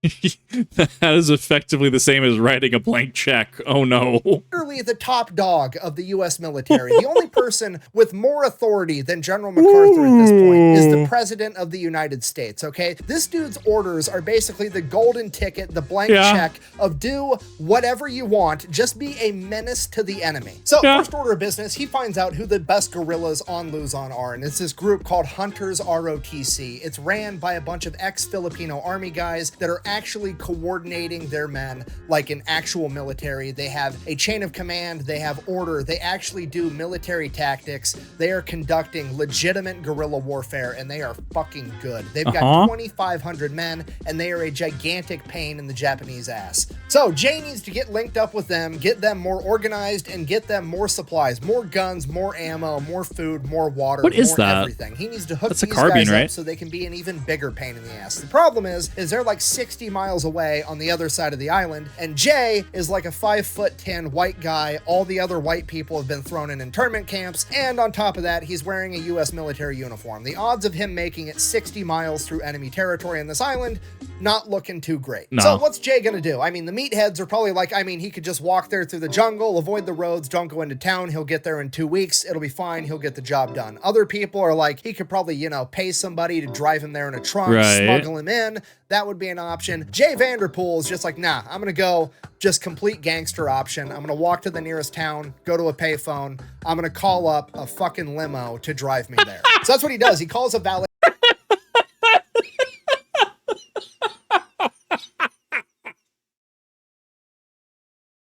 That is effectively the same as writing a blank check. Oh no. Literally the top dog of the U.S. military. The only person with more authority than General MacArthur at this point is the President of the United States, okay? This dude's orders are basically the golden ticket, the blank check of do whatever you want, just be a menace to the enemy. So first order of business, he finds out who the best guerrillas on Luzon are, and it's this group called Hunters ROTC. It's ran by a bunch of ex-Filipino army guys that are actually coordinating their men like an actual military. They have a chain of command, they have order, they actually do military tactics. They are conducting legitimate guerrilla warfare, and they are fucking good. They've got 2,500 men, and they are a gigantic pain in the Japanese ass. So Jay needs to get linked up with them, get them more organized, and get them more supplies, more guns, more ammo, more food, more water, what is more that? everything. He needs to hook That's a these carbine, guys right? up so they can be an even bigger pain in the ass. The problem is they're like 60 miles away on the other side of the island, and Jay is like a 5'10" white guy. All the other white people have been thrown in internment camps, and on top of that, he's wearing a U.S. military uniform. The odds of him making it 60 miles through enemy territory on this island, not looking too great. No. So what's Jay gonna do? I mean, the meatheads are probably like, he could just walk there through the jungle, avoid the roads, don't go into town. He'll get there in 2 weeks. It'll be fine. He'll get the job done. Other people are like, he could probably, pay somebody to drive him there in a trunk, smuggle him in. That would be an option. Jay Vanderpool is just like, nah, I'm gonna go just complete gangster option. I'm gonna walk to the nearest town, go to a payphone. I'm gonna call up a fucking limo to drive me there. So that's what he does. He calls a valet.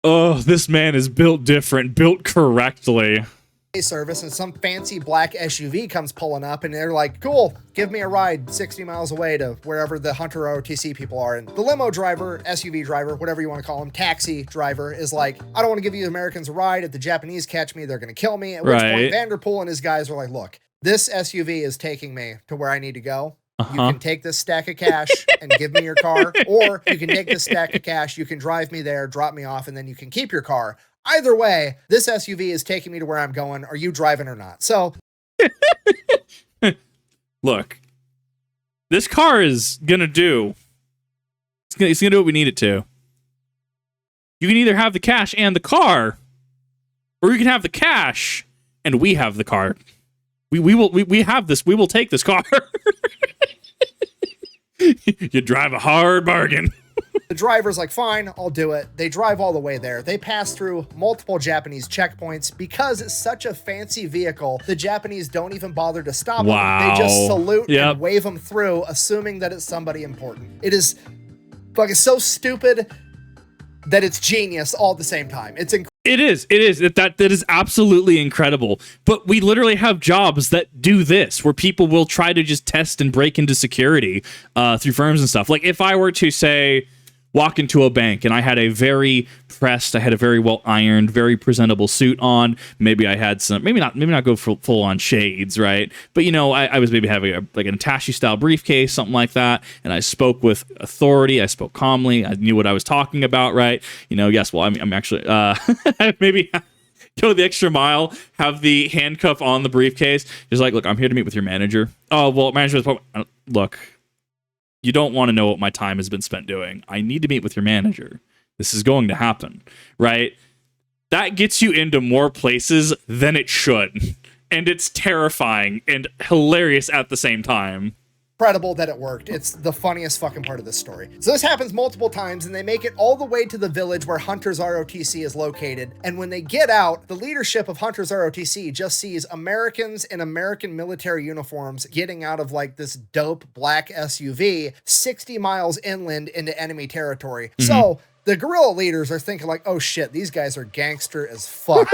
Oh, this man is built different, built correctly. Service, and some fancy black SUV comes pulling up, and they're like, cool, give me a ride 60 miles away to wherever the Hunter ROTC people are. And the limo driver, SUV driver, whatever you want to call him, taxi driver, is like, I don't want to give you Americans a ride. If the Japanese catch me, they're going to kill me. At which point Vanderpool and his guys are like, look, this SUV is taking me to where I need to go. You can take this stack of cash and give me your car, or you can take this stack of cash, you can drive me there, drop me off, and then you can keep your car. Either way, this SUV is taking me to where I'm going. Are you driving or not? So, look, this car is gonna do. It's gonna do what we need it to. You can either have the cash and the car, or you can have the cash and we have the car. We have this. We will take this car. You drive a hard bargain. The driver's like, fine, I'll do it. They drive all the way there. They pass through multiple Japanese checkpoints. Because it's such a fancy vehicle, the Japanese don't even bother to stop them. They just salute and wave them through, assuming that it's somebody important. It is fucking so stupid that it's genius all at the same time. It's incredible. It is. That is absolutely incredible. But we literally have jobs that do this, where people will try to just test and break into security through firms and stuff. Like if I were to say, walk into a bank and I had a very pressed, I had a very well ironed, very presentable suit on. Maybe I had some, maybe not go full on shades, right? But I was maybe having an attaché style briefcase, something like that. And I spoke with authority. I spoke calmly. I knew what I was talking about, right? Yes. Well, I'm actually maybe go the extra mile, have the handcuff on the briefcase. Just like, look, I'm here to meet with your manager. Oh, well, manager, look. You don't want to know what my time has been spent doing. I need to meet with your manager. This is going to happen, right? That gets you into more places than it should. And it's terrifying and hilarious at the same time. Incredible that it worked. It's the funniest fucking part of this story. So this happens multiple times, and they make it all the way to the village where Hunter's ROTC is located. And when they get out, the leadership of Hunter's ROTC just sees Americans in American military uniforms getting out of like this dope black SUV 60 miles inland into enemy territory. So the guerrilla leaders are thinking like, oh shit, these guys are gangster as fuck.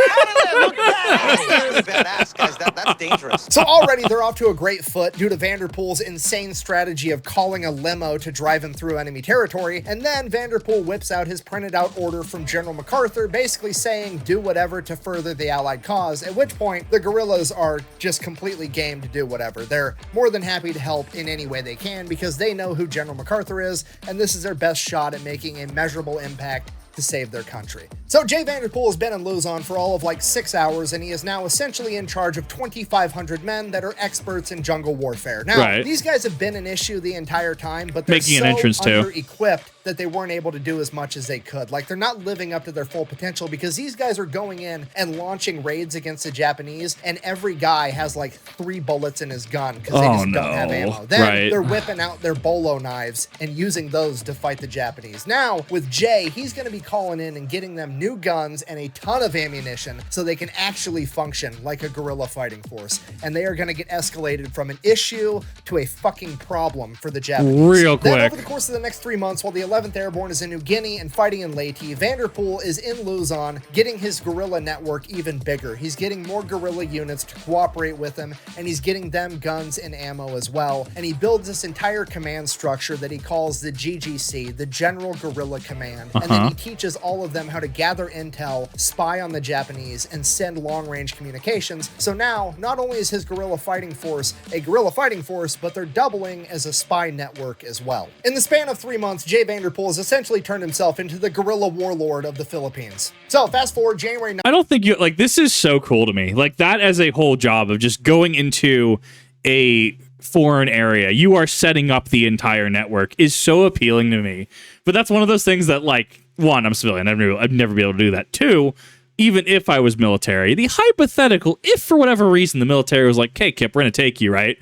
Badass, guys. That's dangerous. So already they're off to a great foot due to Vanderpool's insane strategy of calling a limo to drive him through enemy territory. And then Vanderpool whips out his printed out order from General MacArthur, basically saying do whatever to further the Allied cause, at which point the guerrillas are just completely game to do whatever. They're more than happy to help in any way they can because they know who General MacArthur is, and this is their best shot at making a measurable impact to save their country. So Jay Vanderpool has been in Luzon for all of like 6 hours, and he is now essentially in charge of 2,500 men that are experts in jungle warfare. Now, these guys have been an issue the entire time, but they're making so an entrance under-equipped that they weren't able to do as much as they could. Like, they're not living up to their full potential because these guys are going in and launching raids against the Japanese, and every guy has like 3 bullets in his gun because they just don't have ammo. Then they're whipping out their bolo knives and using those to fight the Japanese. Now, with Jay, he's going to be calling in and getting them new guns and a ton of ammunition so they can actually function like a guerrilla fighting force. And they are going to get escalated from an issue to a fucking problem for the Japanese. Real quick. Then over the course of the next 3 months, while the 11th Airborne is in New Guinea and fighting in Leyte, Vanderpool is in Luzon, getting his guerrilla network even bigger. He's getting more guerrilla units to cooperate with him, and he's getting them guns and ammo as well. And he builds this entire command structure that he calls the GGC, the General Guerrilla Command. And then he teaches all of them how to gather intel, spy on the Japanese, and send long-range communications. So now, not only is his guerrilla fighting force a guerrilla fighting force, but they're doubling as a spy network as well. In the span of 3 months, Jay Vanderpool has essentially turned himself into the guerrilla warlord of the Philippines. So fast forward January 9th. I don't think you like this is so cool to me. Like that as a whole job of just going into a foreign area, you are setting up the entire network is so appealing to me. But that's one of those things that, like, one, I'm civilian, I'd never be able to do that. Two, even if I was military, the hypothetical, if for whatever reason the military was like, hey, Kip, we're going to take you, right?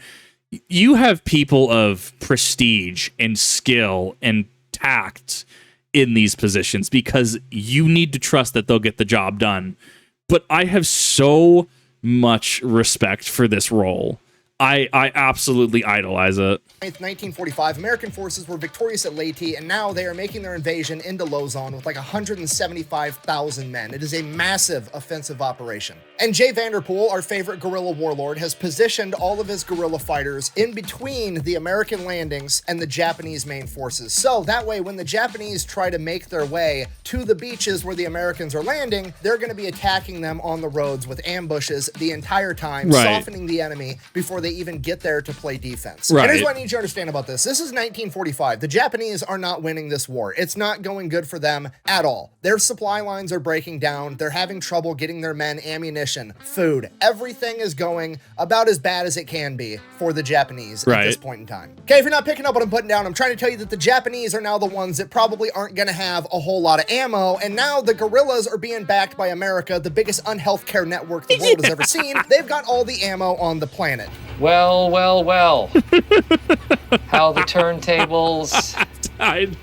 You have people of prestige and skill and tact in these positions because you need to trust that they'll get the job done. But I have so much respect for this role. I absolutely idolize it. 1945, American forces were victorious at Leyte, and now they are making their invasion into Luzon with like 175,000 men. It is a massive offensive operation. And Jay Vanderpool, our favorite guerrilla warlord, has positioned all of his guerrilla fighters in between the American landings and the Japanese main forces. So that way, when the Japanese try to make their way to the beaches where the Americans are landing, they're going to be attacking them on the roads with ambushes the entire time, softening the enemy before they even get there to play defense. And here's what I need you to understand about this. This is 1945. The Japanese are not winning this war. It's not going good for them at all. Their supply lines are breaking down. They're having trouble getting their men ammunition, food. Everything is going about as bad as it can be for the Japanese at this point in time. Okay, if you're not picking up what I'm putting down, I'm trying to tell you that the Japanese are now the ones that probably aren't going to have a whole lot of ammo, and now the guerrillas are being backed by America, the biggest unhealth care network the world has ever seen. They've got all the ammo on the planet. Well, well, well. How the turntables died.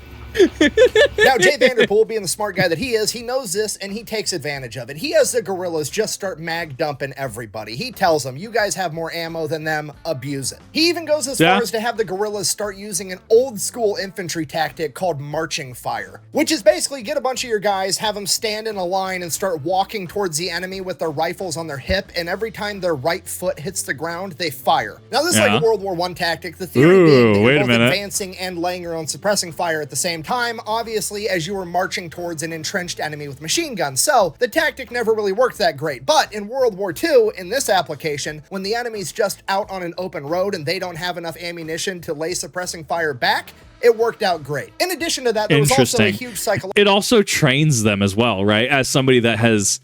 Now, Jay Vanderpool, being the smart guy that he is, he knows this and he takes advantage of it. He has the guerrillas just start mag dumping everybody. He tells them, you guys have more ammo than them, abuse it. He even goes as far as to have the guerrillas start using an old school infantry tactic called marching fire, which is basically get a bunch of your guys, have them stand in a line and start walking towards the enemy with their rifles on their hip, and every time their right foot hits the ground, they fire. Now, this is like a World War I tactic. The theory being that you're both advancing and laying your own suppressing fire at the same time, obviously, as you were marching towards an entrenched enemy with machine guns. So the tactic never really worked that great. But in World War II, in this application, when the enemy's just out on an open road and they don't have enough ammunition to lay suppressing fire back, it worked out great. In addition to that, there was also a huge cycle. It also trains them as well, right? As somebody that has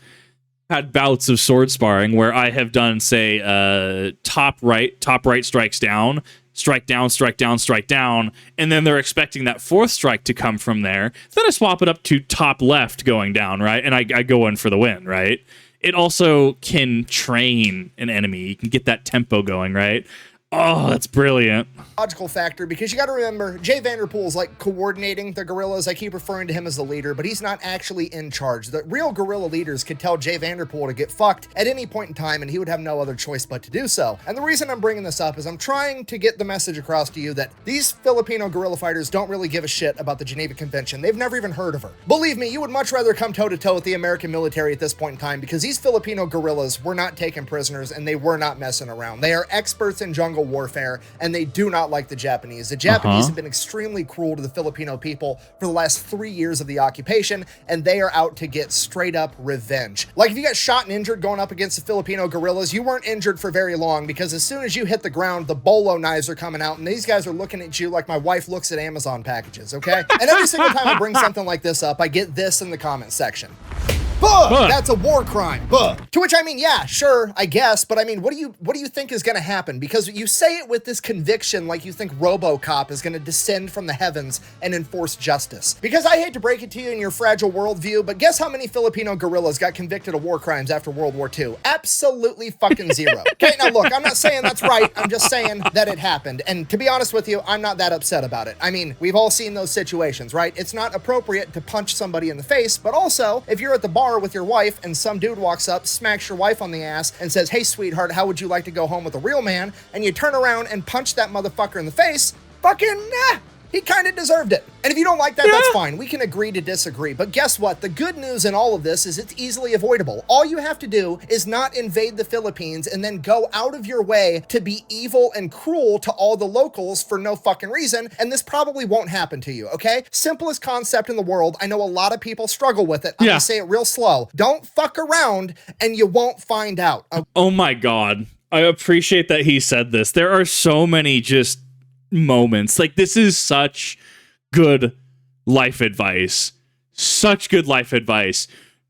had bouts of sword sparring where I have done, say, top right strikes down, strike down, strike down, strike down, and then they're expecting that fourth strike to come from there. Then I swap it up to top left going down, right? And I go in for the win, right? It also can train an enemy. You can get that tempo going, right? Oh, that's brilliant. Logical factor, because you got to remember, Jay Vanderpool is like coordinating the guerrillas. I keep referring to him as the leader, but he's not actually in charge. The real guerrilla leaders could tell Jay Vanderpool to get fucked at any point in time, and he would have no other choice but to do so. And the reason I'm bringing this up is I'm trying to get the message across to you that these Filipino guerrilla fighters don't really give a shit about the Geneva Convention. They've never even heard of her. Believe me, you would much rather come toe-to-toe with the American military at this point in time, because these Filipino guerrillas were not taken prisoners and they were not messing around. They are experts in jungle warfare, and they do not like the Japanese. The Japanese have been extremely cruel to the Filipino people for the last 3 years of the occupation, and they are out to get straight up revenge. Like, if you got shot and injured going up against the Filipino guerrillas, you weren't injured for very long, because as soon as you hit the ground, the bolo knives are coming out, and these guys are looking at you like my wife looks at Amazon packages, okay? And every single time I bring something like this up, I get this in the comment section. That's a war crime. To which I mean, yeah, sure, I guess, but I mean, what do you think is going to happen? Because you say it with this conviction like you think RoboCop is going to descend from the heavens and enforce justice. Because I hate to break it to you in your fragile worldview, but guess how many Filipino guerrillas got convicted of war crimes after World War II? Absolutely fucking zero. Okay, now look, I'm not saying that's right. I'm just saying that it happened. And to be honest with you, I'm not that upset about it. I mean, we've all seen those situations, right? It's not appropriate to punch somebody in the face, but also, if you're at the bar with your wife and some dude walks up, smacks your wife on the ass, and says, hey, sweetheart, how would you like to go home with a real man? And you turn around and punch that motherfucker in the face, fucking, he kind of deserved it. And if you don't like that, that's fine. We can agree to disagree. But guess what? The good news in all of this is it's easily avoidable. All you have to do is not invade the Philippines and then go out of your way to be evil and cruel to all the locals for no fucking reason. And this probably won't happen to you, okay? Simplest concept in the world. I know a lot of people struggle with it. I'm gonna say it real slow. Don't fuck around and you won't find out. Oh my God. I appreciate that he said this. There are so many just moments. Like, this is such good life advice. Such good life advice.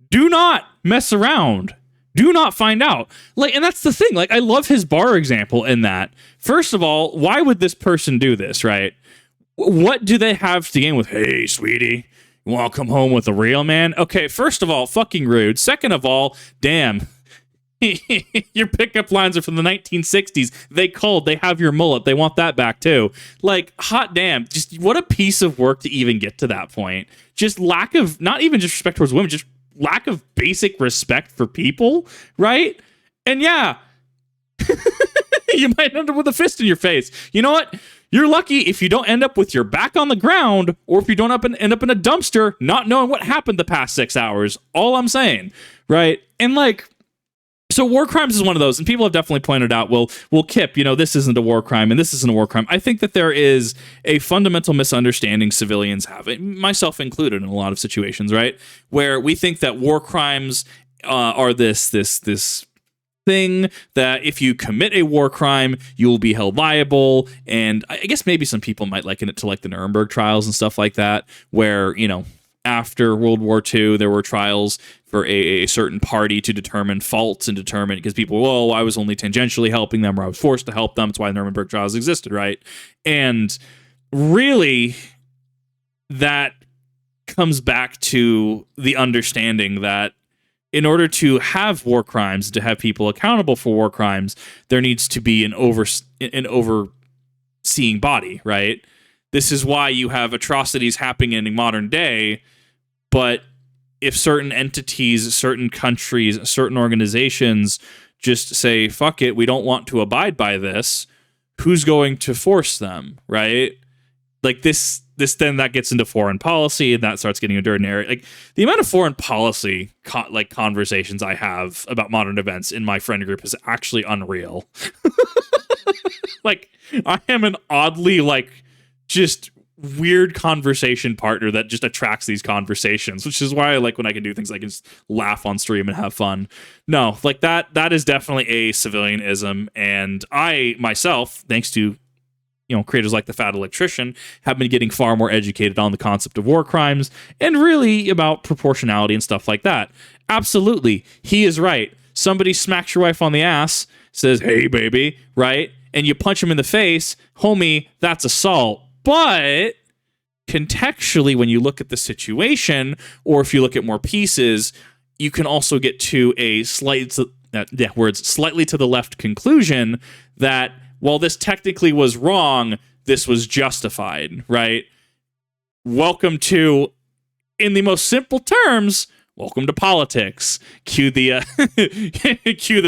Do not mess around. Do not find out. Like, and that's the thing. Like, I love his bar example in that. First of all, why would this person do this, right? What do they have to gain with, hey, sweetie, you want to come home with a real man? Okay, first of all, fucking rude. Second of all, damn. Your pickup lines are from the 1960s. They called. They have your mullet. They want that back too. Like, hot damn. Just what a piece of work to even get to that point. Just lack of, not even just respect towards women, just lack of basic respect for people, right? And yeah, you might end up with a fist in your face. You know what? You're lucky if you don't end up with your back on the ground, or if you don't end up in a dumpster not knowing what happened the past 6 hours. All I'm saying, right? And like, so war crimes is one of those, and people have definitely pointed out, well, Kip, you know, this isn't a war crime, and this isn't a war crime. I think that there is a fundamental misunderstanding civilians have, myself included in a lot of situations, right? Where we think that war crimes are this thing that if you commit a war crime, you will be held liable. And I guess maybe some people might liken it to like the Nuremberg trials and stuff like that, where, you know, after World War II, there were trials for a certain party to determine faults and determine, because people, well, I was only tangentially helping them, or I was forced to help them. That's why the Nuremberg trials existed, right? And really, that comes back to the understanding that in order to have war crimes, to have people accountable for war crimes, there needs to be an overseeing body, right? This is why you have atrocities happening in modern day, but if certain entities, certain countries, certain organizations just say, fuck it, we don't want to abide by this, who's going to force them, right? Like this then that gets into foreign policy, and that starts getting into an area. Like the amount of foreign policy conversations I have about modern events in my friend group is actually unreal. Like I am an oddly just weird conversation partner that just attracts these conversations, which is why I like when I can do things like just laugh on stream and have fun. No, like that is definitely a civilianism, and I myself, thanks to creators like the Fat Electrician, have been getting far more educated on the concept of war crimes and really about proportionality and stuff like that. Absolutely, he is right. Somebody smacks your wife on the ass, says, hey baby, right? And you punch him in the face, homie, that's assault. But contextually, when you look at the situation, or if you look at more pieces, you can also get to a slightly to the left conclusion that while this technically was wrong, this was justified, right? Welcome to, in the most simple terms, welcome to politics. Cue the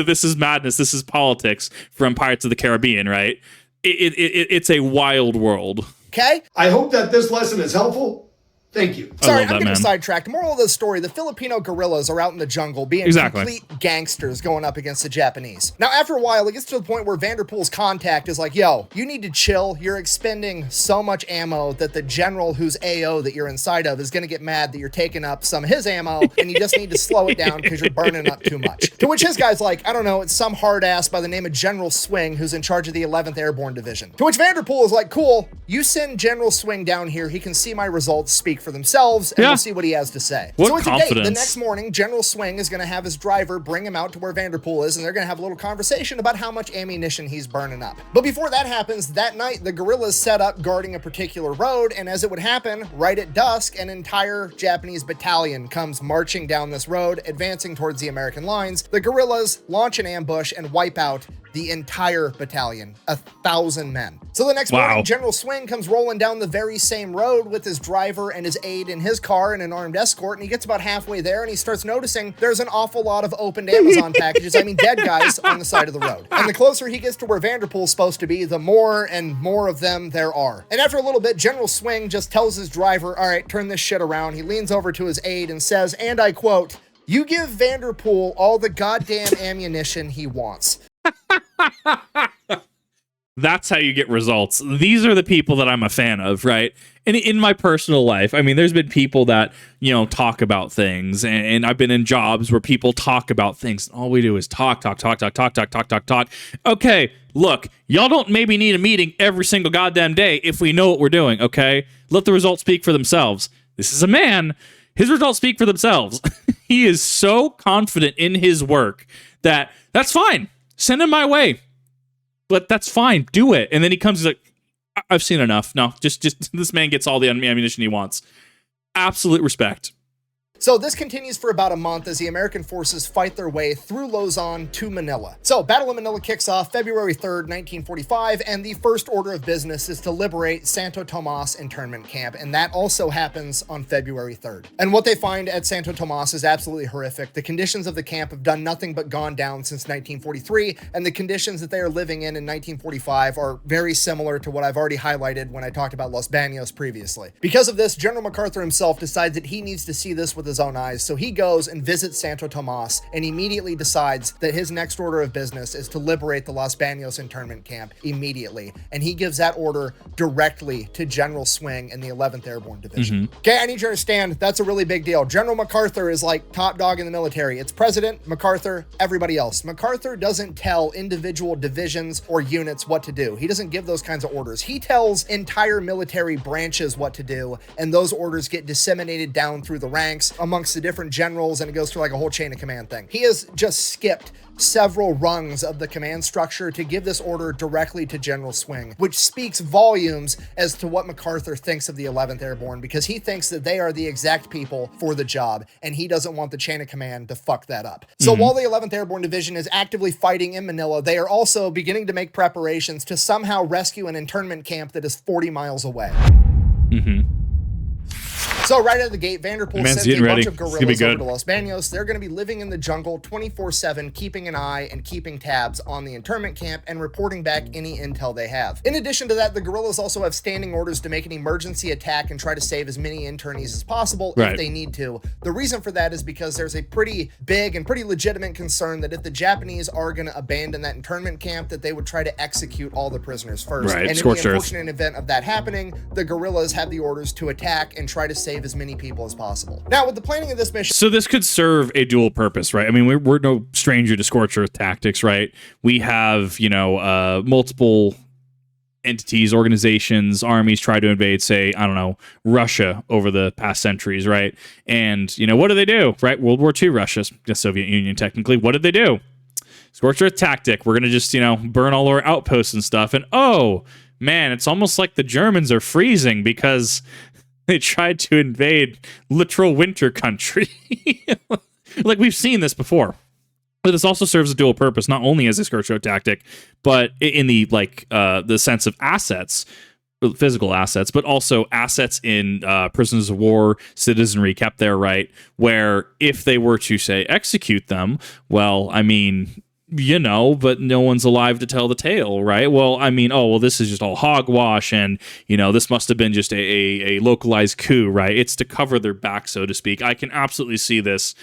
this is madness, this is politics from Pirates of the Caribbean, right? It's a wild world. Okay? I hope that this lesson is helpful. Thank you. Sorry, I'm getting sidetracked. Moral of the story, the Filipino guerrillas are out in the jungle being complete gangsters going up against the Japanese. Now, after a while, it gets to the point where Vanderpool's contact is like, yo, you need to chill. You're expending so much ammo that the general whose AO that you're inside of is going to get mad that you're taking up some of his ammo, and you just need to slow it down because you're burning up too much. To which his guy's like, I don't know, it's some hard ass by the name of General Swing who's in charge of the 11th Airborne Division. To which Vanderpool is like, cool, you send General Swing down here. He can see my results, speak speak for themselves, and Yeah. we'll see what he has to say. What so it's a date. confidence. The next morning, General Swing is going to have his driver bring him out to where Vanderpool is, and they're going to have a little conversation about how much ammunition he's burning up. But before that happens, that night, the guerrillas set up guarding a particular road, and as it would happen, right at dusk, an entire Japanese battalion comes marching down this road, advancing towards the American lines. The guerrillas launch an ambush and wipe out the entire battalion, 1,000 men. So the next morning, General Swing comes rolling down the very same road with his driver and his aide in his car and an armed escort, and he gets about halfway there and he starts noticing there's an awful lot of opened Amazon packages, dead guys on the side of the road. And the closer he gets to where Vanderpool's supposed to be, the more and more of them there are. And after a little bit, General Swing just tells his driver, all right, turn this shit around. He leans over to his aide and says, and I quote, "You give Vanderpool all the goddamn ammunition he wants." That's how you get results. These are the people that I'm a fan of, right? And in my personal life, I mean, there's been people that, talk about things, and I've been in jobs where people talk about things. All we do is talk. Okay, look, y'all don't maybe need a meeting every single goddamn day if we know what we're doing, okay? Let the results speak for themselves. This is a man. His results speak for themselves. He is so confident in his work that's fine. Send him my way. But that's fine. Do it. And then he comes, he's like, I've seen enough. No, just this man gets all the ammunition he wants. Absolute respect. So this continues for about a month as the American forces fight their way through Luzon to Manila. So Battle of Manila kicks off February 3rd, 1945, and the first order of business is to liberate Santo Tomas internment camp, and that also happens on February 3rd. And what they find at Santo Tomas is absolutely horrific. The conditions of the camp have done nothing but gone down since 1943, and the conditions that they are living in 1945 are very similar to what I've already highlighted when I talked about Los Baños previously. Because of this, General MacArthur himself decides that he needs to see this with his own eyes, so he goes and visits Santo Tomas and immediately decides that his next order of business is to liberate the Los Baños internment camp immediately, and he gives that order directly to General Swing and the 11th Airborne Division. Okay, I need you to understand, that's a really big deal. General MacArthur is like top dog in the military. It's President, MacArthur, everybody else. MacArthur doesn't tell individual divisions or units what to do. He doesn't give those kinds of orders. He tells entire military branches what to do, and those orders get disseminated down through the ranks amongst the different generals, and it goes through like a whole chain of command thing. He has just skipped several rungs of the command structure to give this order directly to General Swing, which speaks volumes as to what MacArthur thinks of the 11th Airborne, because he thinks that they are the exact people for the job, and he doesn't want the chain of command to fuck that up. So while the 11th Airborne Division is actively fighting in Manila, they are also beginning to make preparations to somehow rescue an internment camp that is 40 miles away. So right out of the gate, Vanderpool sends a bunch of guerrillas over to Los Baños. They're going to be living in the jungle 24/7, keeping an eye and keeping tabs on the internment camp and reporting back any intel they have. In addition to that, the guerrillas also have standing orders to make an emergency attack and try to save as many internees as possible if they need to. The reason for that is because there's a pretty big and pretty legitimate concern that if the Japanese are going to abandon that internment camp, that they would try to execute all the prisoners first. And in the unfortunate event of that happening, the guerrillas have the orders to attack and try to save as many people as possible. Now, with the planning of this mission... So this could serve a dual purpose, right? I mean, we're no stranger to scorched earth tactics, right? We have, multiple entities, organizations, armies try to invade, say, I don't know, Russia over the past centuries, right? And, what do they do, right? World War II Russia, the Soviet Union, technically. What did they do? Scorched earth tactic. We're going to just, burn all our outposts and stuff. And, oh, man, it's almost like the Germans are freezing because... they tried to invade literal winter country. Like, we've seen this before. But this also serves a dual purpose, not only as a scorched earth tactic, but in the the sense of assets, physical assets, but also assets in prisoners of war, citizenry kept there, right? Where if they were to, say, execute them, well, I mean... but no one's alive to tell the tale, right? Well, I mean, this is just all hogwash, and, this must have been just a localized coup, right? It's to cover their back, so to speak. I can absolutely see this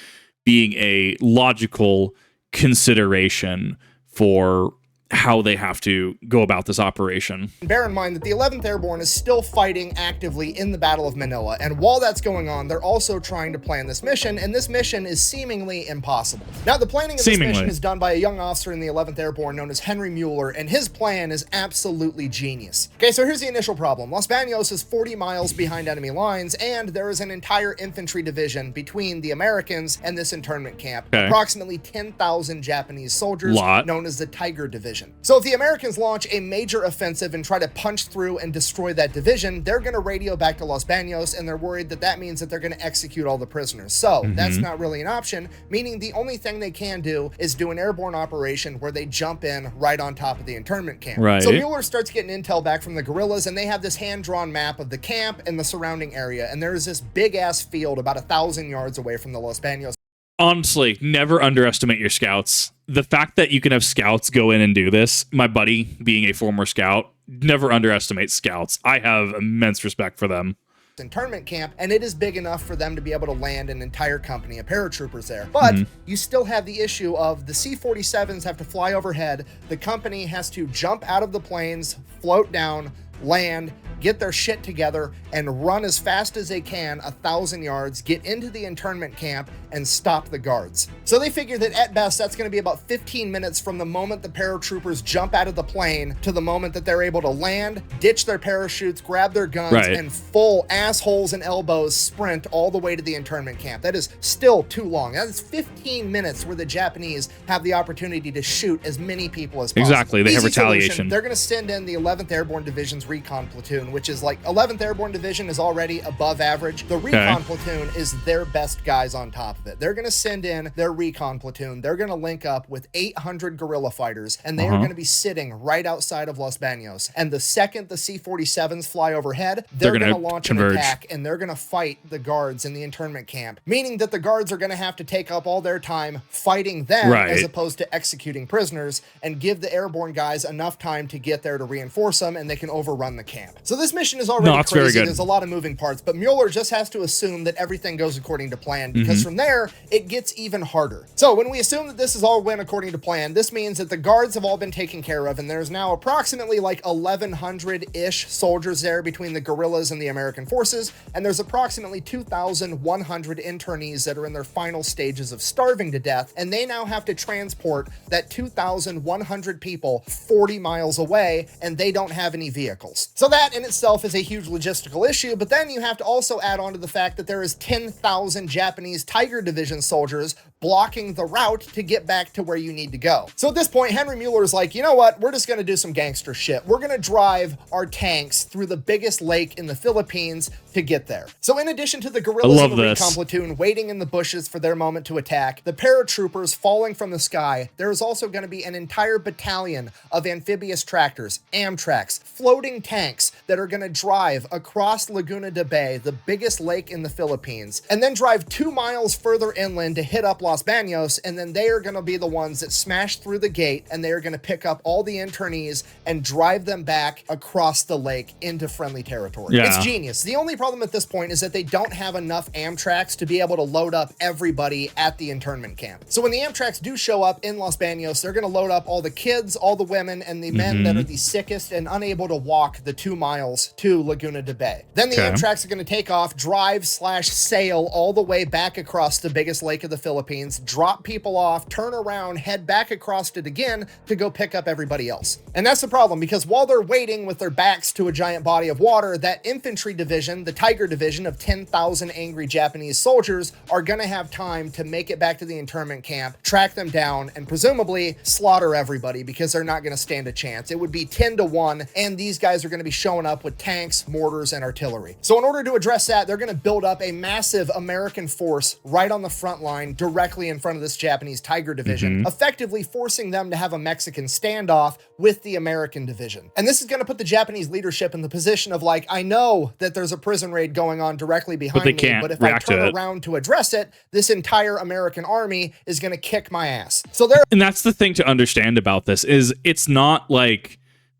being a logical consideration for how they have to go about this operation. Bear in mind that the 11th Airborne is still fighting actively in the Battle of Manila, and while that's going on, they're also trying to plan this mission, and this mission is seemingly impossible. Now, the planning of this mission is done by a young officer in the 11th Airborne known as Henry Mueller, and his plan is absolutely genius. Okay, so here's the initial problem. Los Baños is 40 miles behind enemy lines, and there is an entire infantry division between the Americans and this internment camp. Approximately 10,000 Japanese soldiers known as the Tiger Division. So if the Americans launch a major offensive and try to punch through and destroy that division, they're going to radio back to Los Baños, and they're worried that that means that they're going to execute all the prisoners. So that's not really an option, meaning the only thing they can do is do an airborne operation where they jump in right on top of the internment camp. So Mueller starts getting intel back from the guerrillas, and they have this hand-drawn map of the camp and the surrounding area, and there's this big-ass field about 1,000 yards away from the Los Baños. Honestly, never underestimate your scouts. The fact that you can have scouts go in and do this, my buddy being a former scout, never underestimate scouts. I have immense respect for them. Internment camp, and it is big enough for them to be able to land an entire company of paratroopers there. But you still have the issue of the C-47s have to fly overhead. The company has to jump out of the planes, float down, land, get their shit together, and run as fast as they can 1,000 yards, get into the internment camp, and stop the guards. So they figure that at best, that's going to be about 15 minutes from the moment the paratroopers jump out of the plane to the moment that they're able to land, ditch their parachutes, grab their guns, and full assholes and elbows sprint all the way to the internment camp. That is still too long. That is 15 minutes where the Japanese have the opportunity to shoot as many people as possible. Exactly, they have retaliation. Solution, they're going to send in the 11th Airborne Division's recon platoon, which is like 11th Airborne Division is already above average. The recon platoon is their best guys on top of it. They're going to send in their recon platoon. They're going to link up with 800 guerrilla fighters, and they are going to be sitting right outside of Los Baños. And the second the C-47s fly overhead, they're going to launch an attack, and they're going to fight the guards in the internment camp, meaning that the guards are going to have to take up all their time fighting them as opposed to executing prisoners, and give the airborne guys enough time to get there to reinforce them, and they can overrun the camp. So this mission is already crazy. There's a lot of moving parts, but Mueller just has to assume that everything goes according to plan, because from there, it gets even harder. So when we assume that this is all went according to plan, this means that the guards have all been taken care of, and there's now approximately like 1,100-ish soldiers there between the guerrillas and the American forces, and there's approximately 2,100 internees that are in their final stages of starving to death, and they now have to transport that 2,100 people 40 miles away, and they don't have any vehicles. So that in itself is a huge logistical issue, but then you have to also add on to the fact that there is 10,000 Japanese Tiger Division soldiers blocking the route to get back to where you need to go. So at this point, Henry Mueller is like, you know what? We're just going to do some gangster shit. We're going to drive our tanks through the biggest lake in the Philippines to get there. So in addition to the guerrillas and the recon platoon waiting in the bushes for their moment to attack, the paratroopers falling from the sky, there is also going to be an entire battalion of amphibious tractors, Amtraks, floating tanks that are going to drive across Laguna de Bay, the biggest lake in the Philippines, and then drive 2 miles further inland to hit up Los Baños, and then they are going to be the ones that smash through the gate, and they are going to pick up all the internees and drive them back across the lake into friendly territory. It's genius. The only problem at this point is that they don't have enough Amtraks to be able to load up everybody at the internment camp. So when the Amtraks do show up in Los Baños, they're going to load up all the kids, all the women, and the men that are the sickest and unable to walk the 2 miles to Laguna de Bay. Then the Amtraks are going to take off, drive/sail all the way back across the biggest lake of the Philippines, drop people off, turn around, head back across it again to go pick up everybody else. And that's the problem, because while they're waiting with their backs to a giant body of water, that infantry division, the Tiger Division of 10,000 angry Japanese soldiers, are going to have time to make it back to the internment camp, track them down, and presumably slaughter everybody, because they're not going to stand a chance. It would be 10-1, and these guys are going to be showing up with tanks, mortars, and artillery. So in order to address that, they're going to build up a massive American force right on the front line, directly in front of this Japanese Tiger Division, effectively forcing them to have a Mexican standoff with the American division. And this is going to put the Japanese leadership in the position of like, I know that there's a prison raid going on directly behind me, but if I turn around to address it, this entire American army is going to kick my ass. So there. And that's the thing to understand about this is it's not like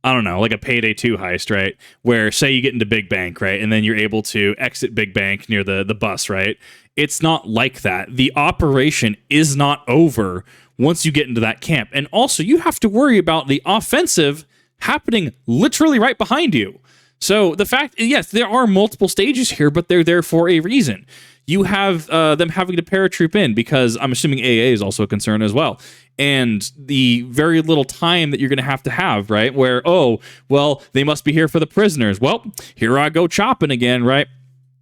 I don't know, like a Payday 2 heist, right? Where say you get into Big Bank, right? And then you're able to exit Big Bank near the bus, right? It's not like that. The operation is not over once you get into that camp. And also you have to worry about the offensive happening literally right behind you. So the fact, yes, there are multiple stages here, but they're there for a reason. You have them having to paratroop in because I'm assuming AA is also a concern as well. And the very little time that you're going to have, right? Where, oh, well, they must be here for the prisoners. Well, here I go chopping again, right?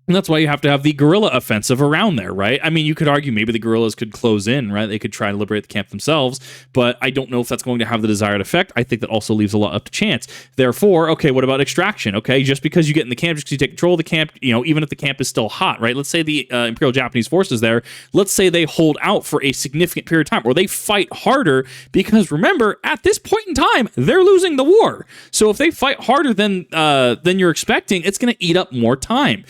And that's why you have to have the guerrilla offensive around there, right? I mean, you could argue maybe the guerrillas could close in, right? They could try and liberate the camp themselves, but I don't know if that's going to have the desired effect. I think that also leaves a lot up to chance. Therefore, okay, what about extraction? Okay, just because you get in the camp, just because you take control of the camp, you know, even if the camp is still hot, right? Let's say the Imperial Japanese forces there, let's say they hold out for a significant period of time, or they fight harder, because remember, at this point in time, they're losing the war. So if they fight harder than you're expecting, it's going to eat up more time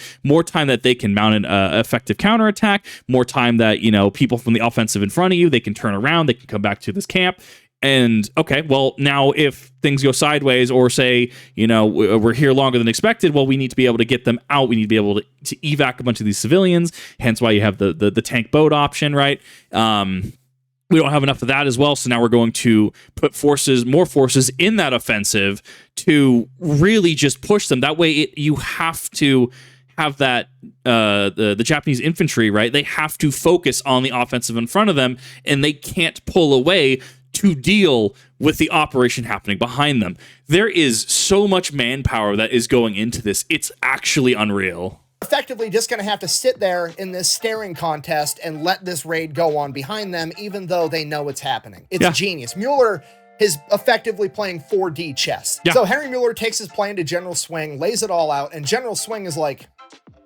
that they can mount an effective counterattack, more time that, you know, people from the offensive in front of you, they can turn around, they can come back to this camp. And okay, well, now if things go sideways, or say, you know, we're here longer than expected, well, we need to be able to get them out. We need to be able to evac a bunch of these civilians. Hence why you have the tank boat option, right? We don't have enough of that as well, so now we're going to put more forces in that offensive to really just push them. That way, you have to have that the Japanese infantry, right? They have to focus on the offensive in front of them, and they can't pull away to deal with the operation happening behind them. There is so much manpower that is going into this. It's actually unreal. Effectively just going to have to sit there in this staring contest and let this raid go on behind them, even though they know it's happening. It's genius. Mueller is effectively playing 4D chess. Yeah. So Henry Mueller takes his plan to General Swing, lays it all out, and General Swing is like,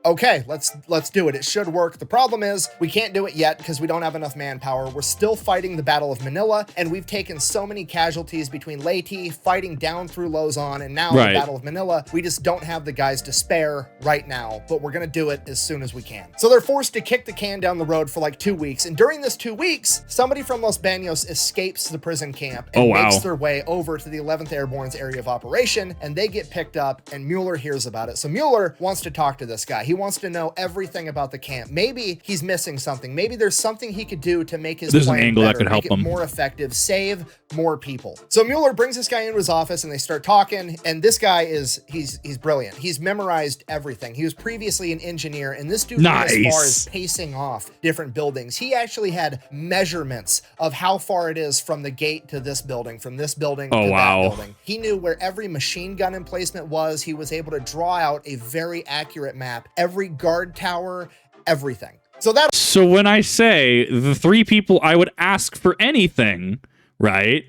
okay, let's do it. It should work. The problem is we can't do it yet because we don't have enough manpower. We're still fighting the Battle of Manila, and we've taken so many casualties between Leyte, fighting down through Luzon, and now the Battle of Manila. We just don't have the guys to spare right now, but we're going to do it as soon as we can. So they're forced to kick the can down the road for like 2 weeks, and during this 2 weeks, somebody from Los Baños escapes the prison camp and makes their way over to the 11th Airborne's area of operation, and they get picked up, and Mueller hears about it. So Mueller wants to talk to this guy. He wants to know everything about the camp. Maybe he's missing something. Maybe there's something he could do to make his plan an angle better, that could help make it him more effective, save more people. So Mueller brings this guy into his office, and they start talking, and this guy he's brilliant. He's memorized everything. He was previously an engineer, and this dude went as far as pacing off different buildings. He actually had measurements of how far it is from the gate to this building, from this building to that building. He knew where every machine gun emplacement was. He was able to draw out a very accurate map, every guard tower, everything. So when I say the three people I would ask for anything, right?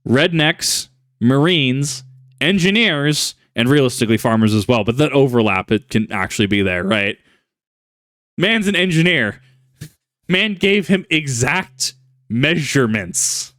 Rednecks, Marines, engineers, and realistically farmers as well, but that overlap, it can actually be there, right? Man's an engineer. Man gave him exact measurements.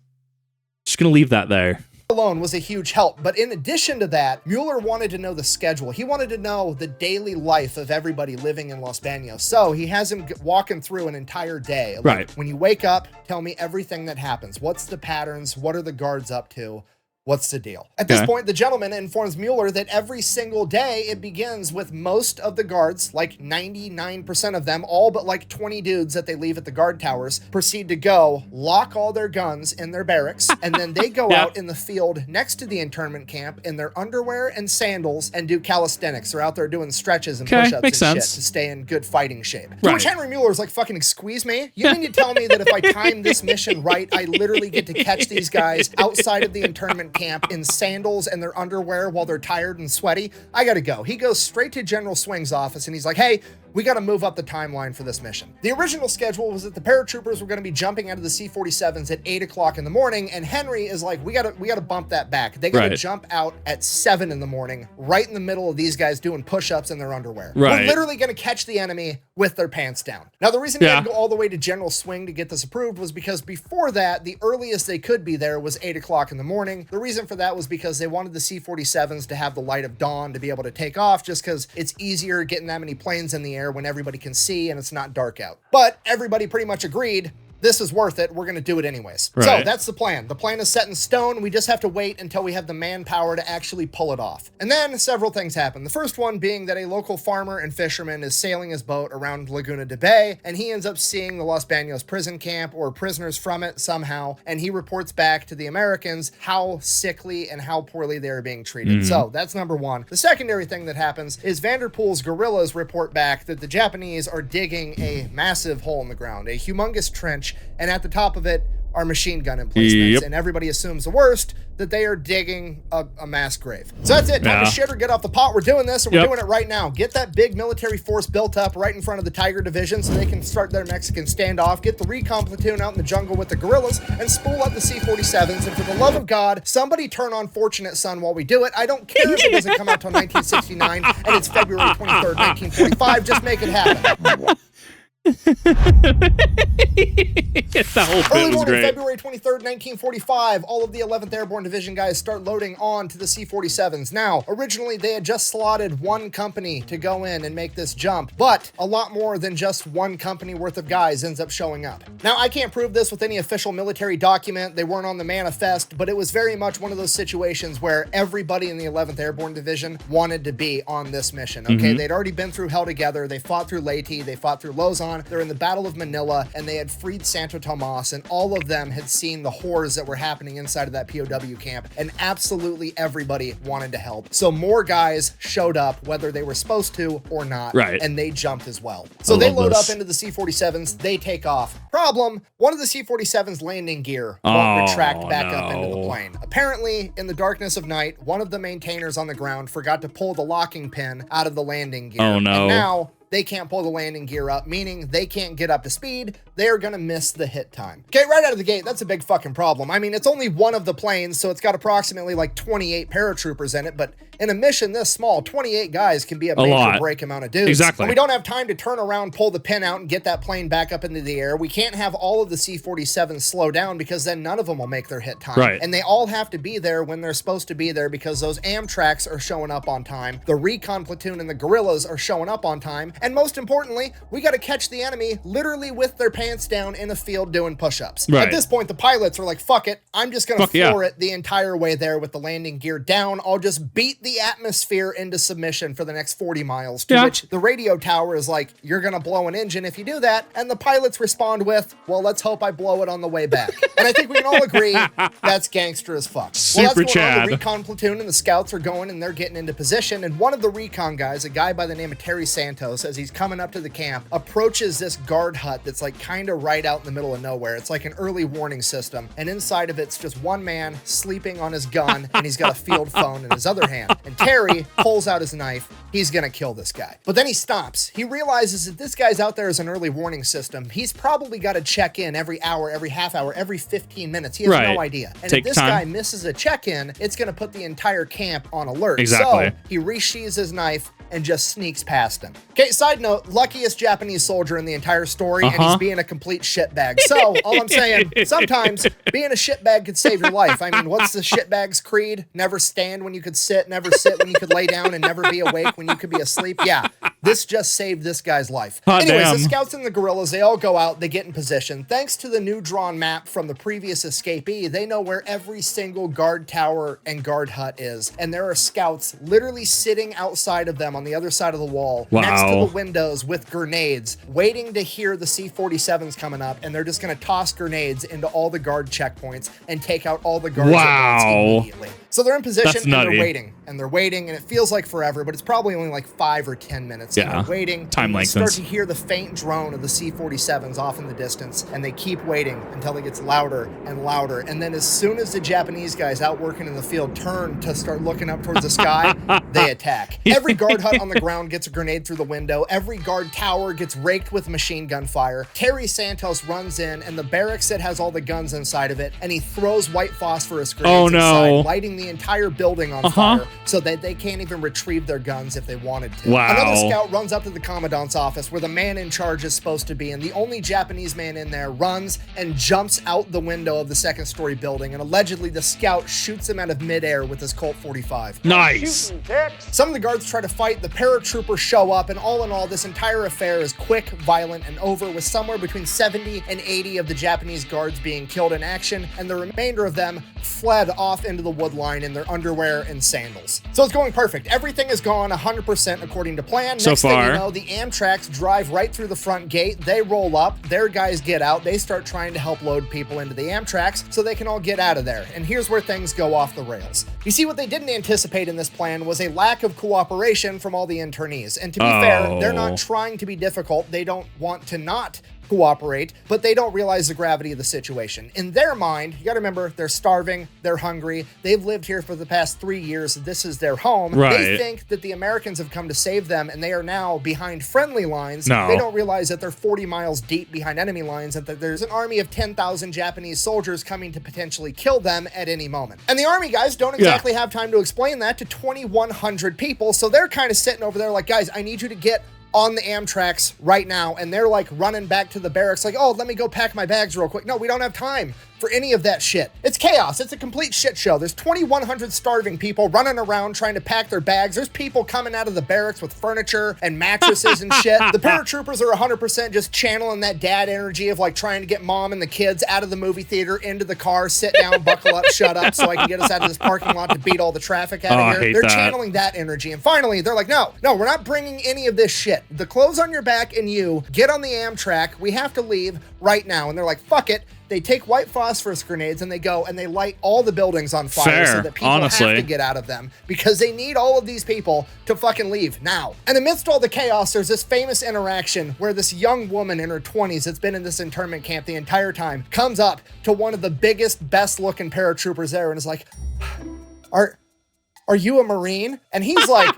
Just gonna leave that there. Alone was a huge help, but in addition to that, Mueller wanted to know the schedule. He wanted to know the daily life of everybody living in Los Baños. So he has him walking through an entire day. Like, when you wake up, tell me everything that happens. What's the patterns? What are the guards up to? What's the deal? At this point, the gentleman informs Mueller that every single day it begins with most of the guards, like 99% of them, all but like 20 dudes that they leave at the guard towers, proceed to go lock all their guns in their barracks, and then they go out in the field next to the internment camp in their underwear and sandals and do calisthenics. They're out there doing stretches and push-ups and shit to stay in good fighting shape. To which Henry Mueller's like, fucking squeeze me? You mean to tell me that if I time this mission right, I literally get to catch these guys outside of the internment camp in sandals and their underwear while they're tired and sweaty? I gotta go. He goes straight to General Swing's office, and he's like, hey, we got to move up the timeline for this mission. The original schedule was that the paratroopers were going to be jumping out of the C-47s at 8 o'clock in the morning, and Henry is like, we got to bump that back. They got to jump out at 7 in the morning, right in the middle of these guys doing push-ups in their underwear. We're literally going to catch the enemy with their pants down. Now, the reason he had to go all the way to General Swing to get this approved was because before that, the earliest they could be there was 8 o'clock in the morning. The reason for that was because they wanted the C-47s to have the light of dawn to be able to take off, just because it's easier getting that many planes in the air when everybody can see and it's not dark out. But everybody pretty much agreed this is worth it. We're going to do it anyways. So Right. that's the plan. The plan is set in stone. We just have to wait until we have the manpower to actually pull it off. And then several things happen. The first one being that a local farmer and fisherman is sailing his boat around Laguna de Bay, and he ends up seeing the Los Baños prison camp or prisoners from it somehow, and he reports back to the Americans how sickly and how poorly they are being treated. So that's number one. The secondary thing that happens is Vanderpool's guerrillas report back that the Japanese are digging a massive hole in the ground, a humongous trench, and at the top of it are machine gun emplacements, Yep. and everybody assumes the worst, that they are digging a mass grave. So that's it. Time Yeah. to shit or get off the pot. We're doing this, and we're Yep. doing it right now. Get that big military force built up right in front of the Tiger Division so they can start their Mexican standoff. Get the recon platoon out in the jungle with the guerrillas and spool up the C-47s. And for the love of God, somebody turn on Fortunate Son while we do it. I don't care if it doesn't come out till 1969 and it's February 23rd, 1945. Just make it happen. That whole bit Early was morning, great. February 23rd, 1945, all of the 11th Airborne Division guys start loading on to the C-47s. Now, originally they had just slotted one company to go in and make this jump, but a lot more than just one company worth of guys ends up showing up. Now, I can't prove this with any official military document. They weren't on the manifest, but it was very much one of those situations where everybody in the 11th Airborne Division wanted to be on this mission, okay? They'd already been through hell together. They fought through Leyte, they fought through Luzon, they're in the Battle of Manila, and they had freed Santo Tomas, and all of them had seen the horrors that were happening inside of that POW camp, and absolutely everybody wanted to help. So more guys showed up, whether they were supposed to or not, Right. and they jumped as well. So I they love load this. up into the C-47s, they take off. Problem, one of the C-47's landing gear won't retract back up into the no. plane. Apparently, in the darkness of night, one of the maintainers on the ground forgot to pull the locking pin out of the landing gear. Oh, no. And now they can't pull the landing gear up, meaning they can't get up to speed. They're gonna miss the hit time. Okay, right out of the gate, that's a big fucking problem. I mean, it's only one of the planes, so it's got approximately like 28 paratroopers in it, but in a mission this small, 28 guys can be a major lot. break amount of dudes. Exactly. And we don't have time to turn around, pull the pin out, and get that plane back up into the air. We can't have all of the C-47s slow down because then none of them will make their hit time. Right. And they all have to be there when they're supposed to be there because those Amtraks are showing up on time, the recon platoon and the guerrillas are showing up on time, and most importantly, we got to catch the enemy literally with their pants down in a field doing push-ups. Right. At this point, the pilots are like, fuck it, I'm just going to Fuck yeah. floor it the entire way there with the landing gear down. I'll just beat the atmosphere into submission for the next 40 miles, to Yeah. which the radio tower is like, you're going to blow an engine if you do that, and the pilots respond with, well, let's hope I blow it on the way back. And I think we can all agree that's gangster as fuck. Super well, that's going on. Chad. The recon platoon and the scouts are going and they're getting into position, and one of the recon guys, a guy by the name of Terry Santos, as he's coming up to the camp, approaches this guard hut that's like kind of right out in the middle of nowhere. It's like an early warning system, and inside of it's just one man sleeping on his gun, and he's got a field phone in his other hand. And Terry pulls out his knife. He's gonna kill this guy. But then he stops. He realizes that this guy's out there as an early warning system. He's probably got to check in every hour, every half hour, every 15 minutes. He has Right. no idea. And Take if this time. guy misses a check-in, it's gonna put the entire camp on alert. Exactly. So he resheathes his knife and just sneaks past him. Okay, side note, luckiest Japanese soldier in the entire story, and he's being a complete shitbag. So, all I'm saying, sometimes being a shitbag could save your life. I mean, what's the shitbag's creed? Never stand when you could sit, never sit when you could lay down, and never be awake when you could be asleep. Yeah, this just saved this guy's life. Hot Anyways, damn. the scouts and the guerrillas, they all go out, they get in position. Thanks to the new drawn map from the previous escapee, they know where every single guard tower and guard hut is. And there are scouts literally sitting outside of them on the other side of the wall, next to Wow. the windows with grenades, waiting to hear the C-47s coming up, and they're just going to toss grenades into all the guard checkpoints and take out all the guards at once Wow. immediately. So they're in position That's and they're nutty. waiting, and they're waiting, and it feels like forever, but it's probably only like 5 or 10 minutes. Yeah. And they're waiting. Time and you lengthens. start to hear the faint drone of the C-47s off in the distance, and they keep waiting until it gets louder and louder. And then as soon as the Japanese guys out working in the field turn to start looking up towards the sky, they attack. Every guard hut on the ground gets a grenade through the window. Every guard tower gets raked with machine gun fire. Terry Santos runs in, and the barracks that has all the guns inside of it, and he throws white phosphorus grenades Oh, no. inside, lighting the entire building on fire. so that they can't even retrieve their guns if they wanted to. Wow. Another scout runs up to the commandant's office where the man in charge is supposed to be, and the only Japanese man in there runs and jumps out the window of the second-story building, and allegedly the scout shoots him out of midair with his Colt 45. Nice. Some of the guards try to fight, the paratroopers show up, and all in all, this entire affair is quick, violent, and over, with somewhere between 70 and 80 of the Japanese guards being killed in action, and the remainder of them fled off into the wood line in their underwear and sandals. So it's going perfect. Everything is gone 100% according to plan. So Next far. thing you know, the Amtraks drive right through the front gate. They roll up. Their guys get out. They start trying to help load people into the Amtraks so they can all get out of there. And here's where things go off the rails. You see, what they didn't anticipate in this plan was a lack of cooperation from all the internees. And to be fair, they're not trying to be difficult. They don't want to not cooperate, but they don't realize the gravity of the situation. In their mind, you gotta remember, they're starving, they're hungry, they've lived here for the past 3 years, this is their home. Right. They think that the Americans have come to save them, and they are now behind friendly lines. No. They don't realize that they're 40 miles deep behind enemy lines, and that there's an army of 10,000 Japanese soldiers coming to potentially kill them at any moment. And the army guys don't exactly have time to explain that to 2,100 people, so they're kind of sitting over there like, guys, I need you to get on the Amtraks right now. And they're like running back to the barracks like, oh, let me go pack my bags real quick. No, we don't have time for any of that shit. It's chaos. It's a complete shit show. There's 2,100 starving people running around trying to pack their bags. There's people coming out of the barracks with furniture and mattresses and shit. The paratroopers are 100% just channeling that dad energy of like trying to get mom and the kids out of the movie theater, into the car, sit down, buckle up, shut up, so I can get us out of this parking lot to beat all the traffic out of I here. hate They're that. channeling that energy. And finally, they're like, no, we're not bringing any of this shit. The clothes on your back and you get on the Amtrak. We have to leave right now. And they're like, fuck it. They take white phosphorus grenades and they go and they light all the buildings on fire so that people have to get out of them, because they need all of these people to fucking leave now. And amidst all the chaos, there's this famous interaction where this young woman in her 20s that's been in this internment camp the entire time comes up to one of the biggest, best looking paratroopers there and is like, are you a Marine? And he's like,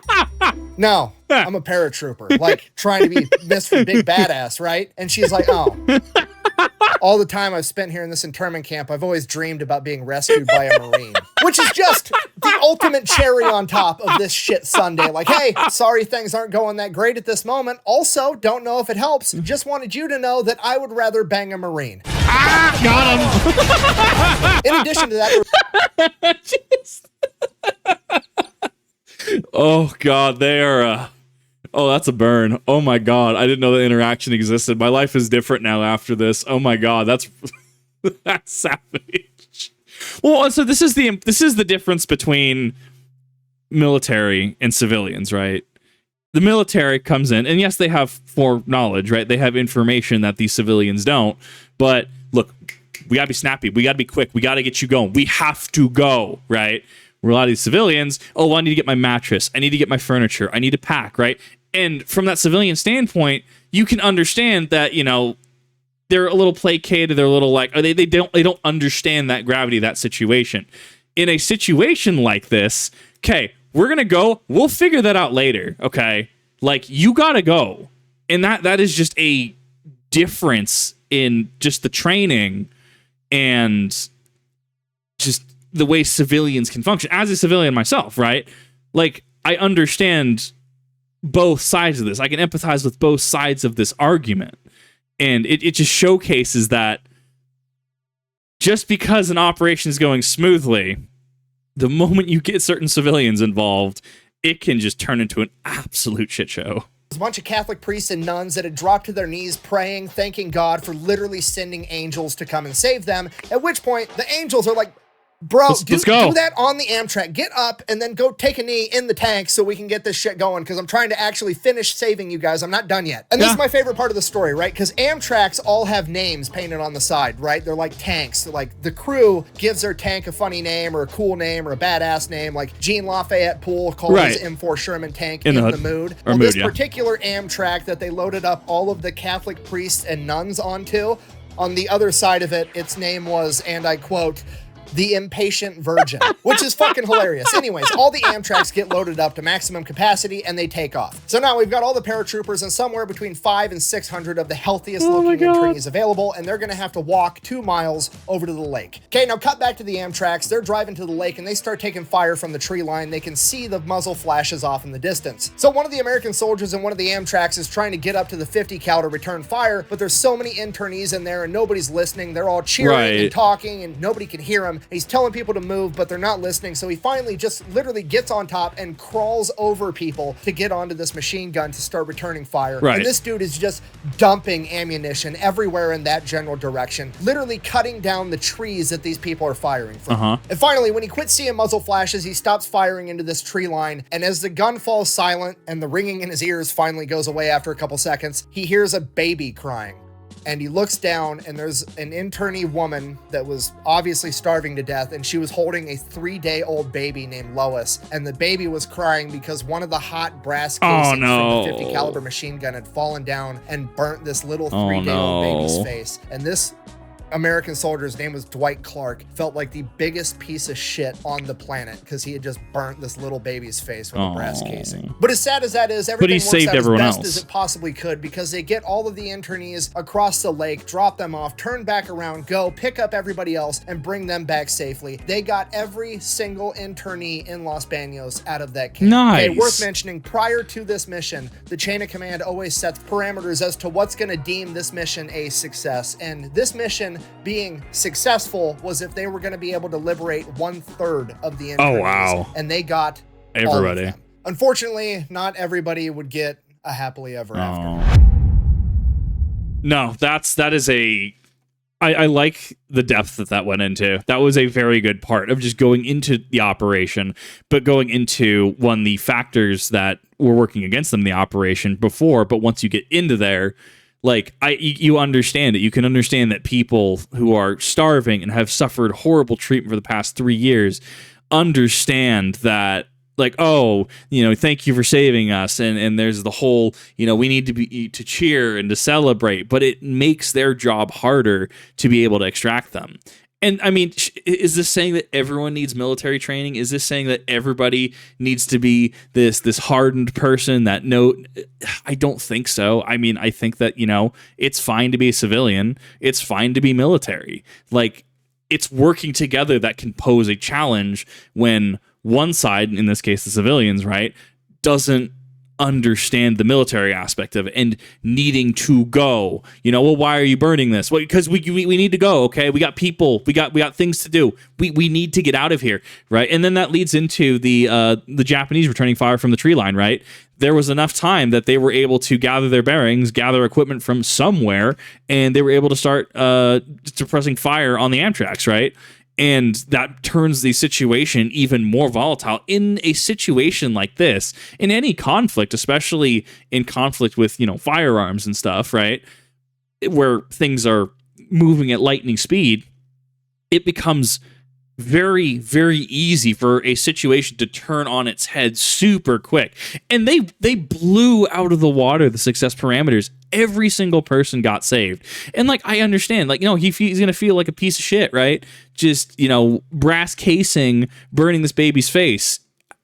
no, I'm a paratrooper, like trying to be Mr. Big Badass, right? And she's like, oh, all the time I've spent here in this internment camp, I've always dreamed about being rescued by a Marine, which is just the ultimate cherry on top of this shit Sunday. Like, hey, sorry things aren't going that great at this moment. Also, don't know if it helps. Just wanted you to know that I would rather bang a Marine. Got him. In addition to that, Oh God, they are. Oh, that's a burn. Oh my God, I didn't know the interaction existed. My life is different now after this. Oh my God, that's savage. Well, so this is the difference between military and civilians, right? The military comes in, and yes, they have foreknowledge, right? They have information that these civilians don't. But look, we gotta be snappy. We gotta be quick. We gotta get you going. We have to go, right? Where a lot of these civilians, oh, well, I need to get my mattress. I need to get my furniture. I need to pack, right? And from that civilian standpoint, you can understand that, you know, they're a little placated. They're a little like, they don't understand that gravity of that situation. In a situation like this, okay, we're gonna go. We'll figure that out later. Okay, like you gotta go, and that is just a difference in just the training and just the way civilians can function. As a civilian myself, right? Like I understand both sides of this. I can empathize with both sides of this argument. And it just showcases that just because an operation is going smoothly, the moment you get certain civilians involved, it can just turn into an absolute shit show. a bunch of Catholic priests and nuns that had dropped to their knees praying, thanking God for literally sending angels to come and save them. At which point, the angels are like, bro, let's do go. that on the Amtrak. Get up and then go take a knee in the tank so we can get this shit going, because I'm trying to actually finish saving you guys. I'm not done yet. And this is my favorite part of the story, right? Because Amtraks all have names painted on the side, right? They're like tanks. They're like the crew gives their tank a funny name or a cool name or a badass name, like Jean Lafayette Poole called his M4 Sherman tank in the mood. Well, this particular Amtrak that they loaded up all of the Catholic priests and nuns onto, on the other side of it, its name was, and I quote, the impatient virgin, which is fucking hilarious. Anyways, all the Amtraks get loaded up to maximum capacity and they take off. So now we've got all the paratroopers and somewhere between 500 and 600 of the healthiest looking internees available, and they're gonna have to walk 2 miles over to the lake. Okay, now cut back to the Amtraks. They're driving to the lake and they start taking fire from the tree line. They can see the muzzle flashes off in the distance. So one of the American soldiers in one of the Amtraks is trying to get up to the 50 cal to return fire, but there's so many internees in there and nobody's listening. They're all cheering and talking and nobody can hear him. He's telling people to move, but they're not listening. So he finally just literally gets on top and crawls over people to get onto this machine gun to start returning fire. Right. And this dude is just dumping ammunition everywhere in that general direction, literally cutting down the trees that these people are firing from. And finally, when he quits seeing muzzle flashes, he stops firing into this tree line. And as the gun falls silent and the ringing in his ears finally goes away after a couple seconds, he hears a baby crying. And he looks down and there's an internee woman that was obviously starving to death, and she was holding a 3-day-old baby named Lois. And the baby was crying because one of the hot brass casings from the 50 caliber machine gun had fallen down and burnt this little 3-day-old baby's face. And this American soldier's name was Dwight Clark, felt like the biggest piece of shit on the planet because he had just burnt this little baby's face with a brass casing. But as sad as that is, everything works out as best as it possibly could, because they get all of the internees across the lake, drop them off, turn back around, go pick up everybody else and bring them back safely. They got every single internee in Los Baños out of that camp. Nice. Okay, worth mentioning, prior to this mission, the chain of command always sets parameters as to what's going to deem this mission a success. And this mission being successful was if they were going to be able to liberate 1/3 of the internees. Oh, wow. And they got everybody. All of them. Unfortunately, not everybody would get a happily ever after. No, that is a... I like the depth that went into. That was a very good part of just going into the operation, but going into the factors that were working against them in the operation before, but once you get into there, like, you understand it. You can understand that people who are starving and have suffered horrible treatment for the past 3 years understand that, like, oh, thank you for saving us. And there's the whole, we need to cheer and to celebrate, but it makes their job harder to be able to extract them. And I mean, is this saying that everyone needs military training? Is this saying that everybody needs to be this hardened person that I don't think so. I mean, I think that, it's fine to be a civilian. It's fine to be military. Like, it's working together that can pose a challenge when one side, in this case, the civilians, right, doesn't understand the military aspect of it and needing to go. Well, why are you burning this? Well, because we need to go. Okay, we got people, we got things to do. We need to get out of here, right? And then that leads into the Japanese returning fire from the tree line, right? There was enough time that they were able to gather their bearings, gather equipment from somewhere, and they were able to start suppressing fire on the Amtraks, right? And that turns the situation even more volatile. In a situation like this, in any conflict, especially in conflict with, firearms and stuff, right, where things are moving at lightning speed, it becomes very, very easy for a situation to turn on its head super quick. And they blew out of the water the success parameters. Every single person got saved. And like, I understand, like, he's going to feel like a piece of shit, right? Just, brass casing burning this baby's face.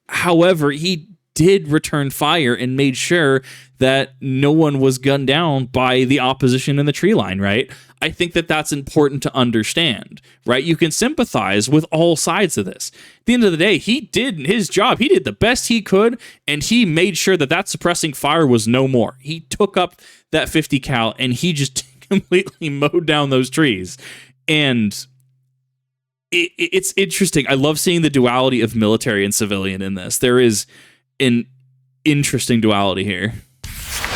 However, he did return fire and made sure that no one was gunned down by the opposition in the tree line, right? I think that that's important to understand, right? You can sympathize with all sides of this. At the end of the day, he did his job. He did the best he could, and he made sure that suppressing fire was no more. He took up that 50 cal, and he just completely mowed down those trees. And it's interesting. I love seeing the duality of military and civilian in this. There is an interesting duality here.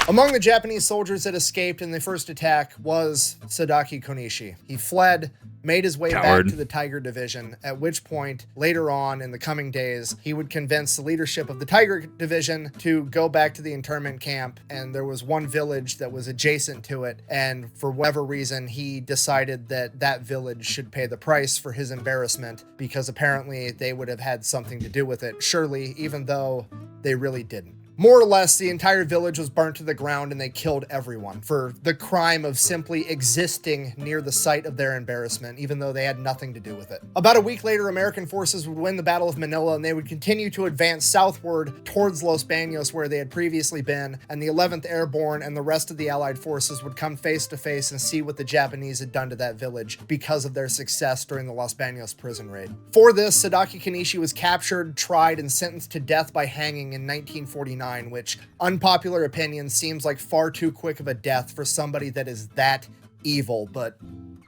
Among the Japanese soldiers that escaped in the first attack was Sadaki Konishi. He fled, made his way back to the Tiger Division, at which point, later on in the coming days, he would convince the leadership of the Tiger Division to go back to the internment camp, and there was one village that was adjacent to it, and for whatever reason, he decided that that village should pay the price for his embarrassment, because apparently they would have had something to do with it, surely, even though they really didn't. More or less, the entire village was burnt to the ground and they killed everyone for the crime of simply existing near the site of their embarrassment, even though they had nothing to do with it. About a week later, American forces would win the Battle of Manila and they would continue to advance southward towards Los Baños where they had previously been, and the 11th Airborne and the rest of the Allied forces would come face to face and see what the Japanese had done to that village because of their success during the Los Baños prison raid. For this, Sadaki Kanishi was captured, tried, and sentenced to death by hanging in 1949, which, unpopular opinion, seems like far too quick of a death for somebody that is that evil, but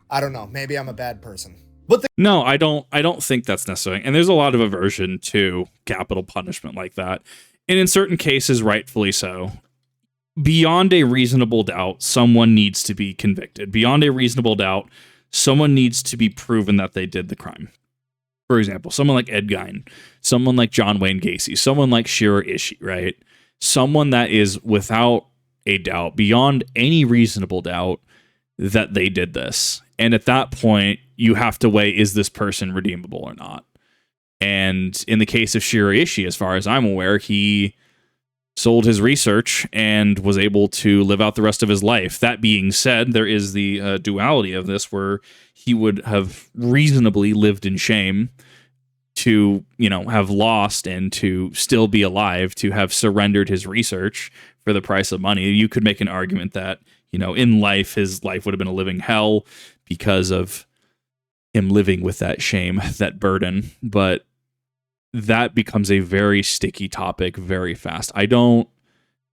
I don't know, maybe I'm a bad person. But No, I don't think that's necessary. And there's a lot of aversion to capital punishment like that. And in certain cases, rightfully so. Beyond a reasonable doubt, someone needs to be convicted. Beyond a reasonable doubt, someone needs to be proven that they did the crime. For example, someone like Ed Gein, someone like John Wayne Gacy, someone like Shiro Ishii, right? Someone that is without a doubt, beyond any reasonable doubt, that they did this. And at that point, you have to weigh, is this person redeemable or not? And in the case of Shiro Ishii, as far as I'm aware, he sold his research and was able to live out the rest of his life. That being said, there is the duality of this where he would have reasonably lived in shame to, have lost and to still be alive, to have surrendered his research for the price of money. You could make an argument that, in life, his life would have been a living hell because of him living with that shame, that burden. But that becomes a very sticky topic very fast. I don't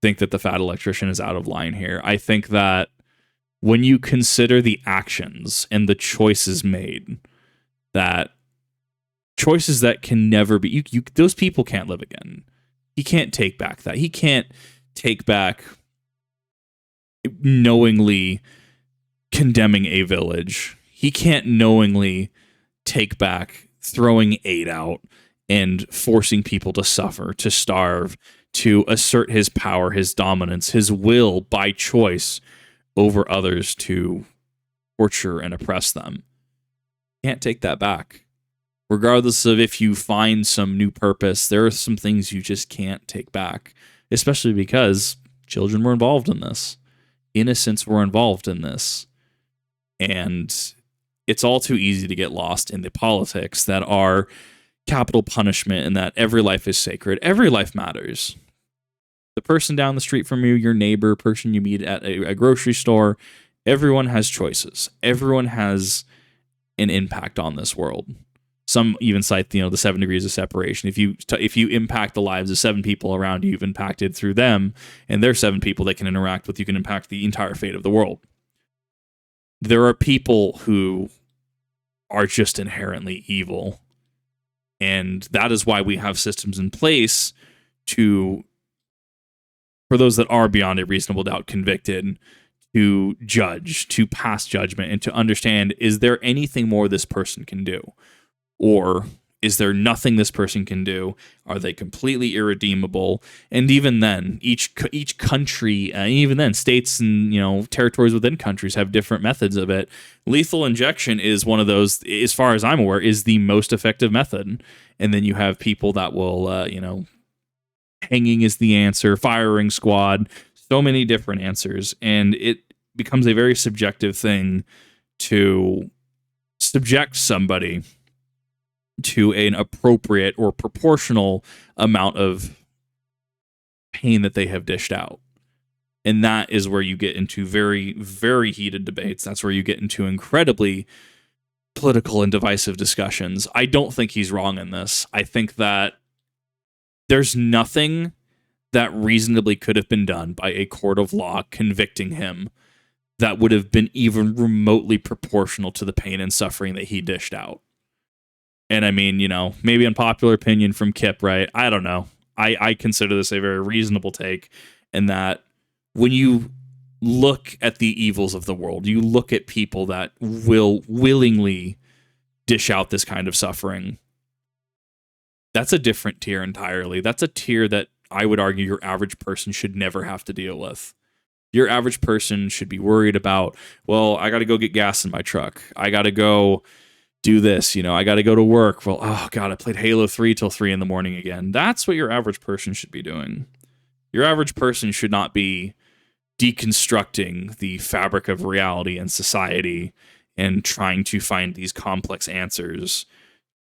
think that the Fat Electrician is out of line here. I think that when you consider the actions and the choices made, that choices that can never be, those people can't live again. He can't take back that. He can't take back knowingly condemning a village. He can't knowingly take back throwing aid out and forcing people to suffer, to starve, to assert his power, his dominance, his will by choice over others to torture and oppress them. Can't take that back. Regardless of if you find some new purpose, there are some things you just can't take back, especially because children were involved in this. Innocents were involved in this. And it's all too easy to get lost in the politics that are capital punishment and that every life is sacred. Every life matters. The person down the street from you, your neighbor, person you meet at a grocery store, everyone has choices. Everyone has an impact on this world. Some even cite, the 7 degrees of separation. If you impact the lives of 7 people around you, you've impacted through them, and there's 7 people that can interact with, you can impact the entire fate of the world. There are people who are just inherently evil, and that is why we have systems in place for those that are beyond a reasonable doubt convicted, to judge, to pass judgment, and to understand, is there anything more this person can do? Or is there nothing this person can do? Are they completely irredeemable? And even then, each country, even then, states and territories within countries have different methods of it. Lethal injection is one of those, as far as I'm aware, is the most effective method. And then you have people that will, hanging is the answer, firing squad, so many different answers, and it becomes a very subjective thing to subject somebody to an appropriate or proportional amount of pain that they have dished out. And that is where you get into very, very heated debates. That's where you get into incredibly political and divisive discussions. I don't think he's wrong in this. I think that there's nothing that reasonably could have been done by a court of law convicting him that would have been even remotely proportional to the pain and suffering that he dished out. And I mean, maybe unpopular opinion from Kip, right? I don't know. I consider this a very reasonable take, in that when you look at the evils of the world, you look at people that will willingly dish out this kind of suffering, that's a different tier entirely. That's a tier that I would argue your average person should never have to deal with. Your average person should be worried about, well, I got to go get gas in my truck. I got to go do this, I got to go to work. Well, oh God, I played Halo 3 till 3 in the morning again. That's what your average person should be doing. Your average person should not be deconstructing the fabric of reality and society and trying to find these complex answers,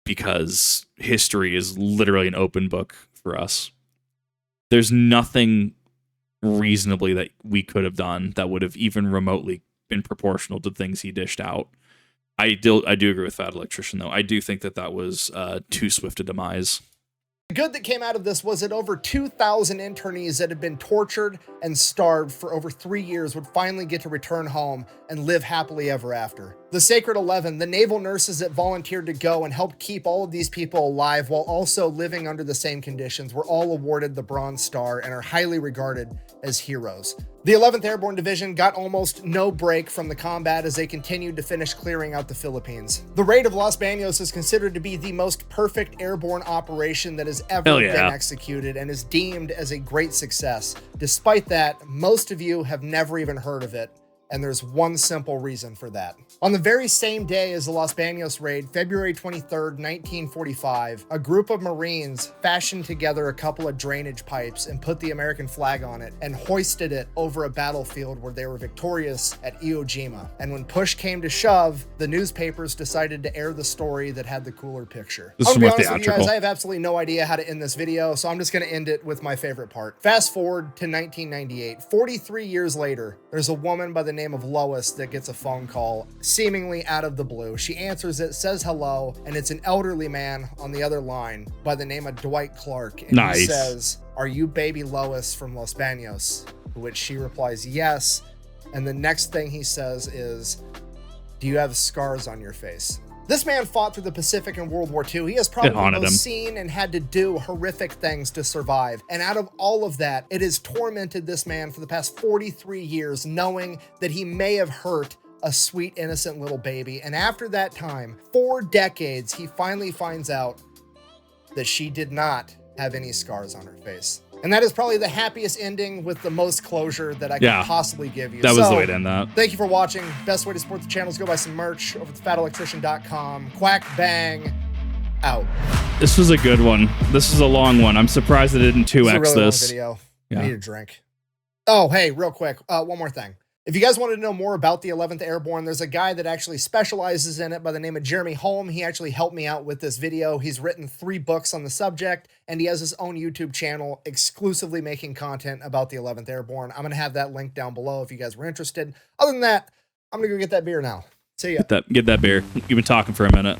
because history is literally an open book for us. There's nothing reasonably that we could have done that would have even remotely been proportional to things he dished out. I do agree with Fat Electrician, though. I do think that was too swift a demise. The good that came out of this was that over 2,000 internees that had been tortured and starved for over 3 years would finally get to return home and live happily ever after. The Sacred 11, the naval nurses that volunteered to go and help keep all of these people alive while also living under the same conditions, were all awarded the Bronze Star and are highly regarded as heroes. The 11th Airborne Division got almost no break from the combat as they continued to finish clearing out the Philippines. The raid of Los Baños is considered to be the most perfect airborne operation that has ever been executed and is deemed as a great success. Despite that, most of you have never even heard of it, and there's one simple reason for that. On the very same day as the Los Baños raid, February 23rd, 1945, a group of Marines fashioned together a couple of drainage pipes and put the American flag on it and hoisted it over a battlefield where they were victorious at Iwo Jima. And when push came to shove, the newspapers decided to air the story that had the cooler picture. This I'm is gonna be more honest with you guys, theatrical. I have absolutely no idea how to end this video, so I'm just gonna end it with my favorite part. Fast forward to 1998. 43 years later, there's a woman by the name of Lois that gets a phone call seemingly out of the blue. She answers it, says hello, and it's an elderly man on the other line by the name of Dwight Clark. And Nice. he says, "Are you baby Lois from Los Baños?" To which she replies, "Yes." And the next thing he says is, "Do you have scars on your face?" This man fought through the Pacific in World War II. He has probably haunted him. seen and had to do horrific things to survive. And out of all of that, it has tormented this man for the past 43 years, knowing that he may have hurt a sweet, innocent little baby. And after that time, 4 decades, he finally finds out that she did not have any scars on her face. And that is probably the happiest ending with the most closure that I could possibly give you. That was the way to end that. Thank you for watching. Best way to support the channel is go buy some merch over at fatelectrician.com. Quack bang out. This was a good one. This is a long one. I'm surprised they didn't 2x This is a really long this. video. Yeah. I need a drink. Oh, hey, real quick. One more thing. If you guys wanted to know more about the 11th Airborne, there's a guy that actually specializes in it by the name of Jeremy Holm. He actually helped me out with this video. He's written 3 books on the subject, and he has his own YouTube channel exclusively making content about the 11th Airborne. I'm going to have that link down below if you guys were interested. Other than that, I'm going to go get that beer now. See ya. Get that beer. You've been talking for a minute.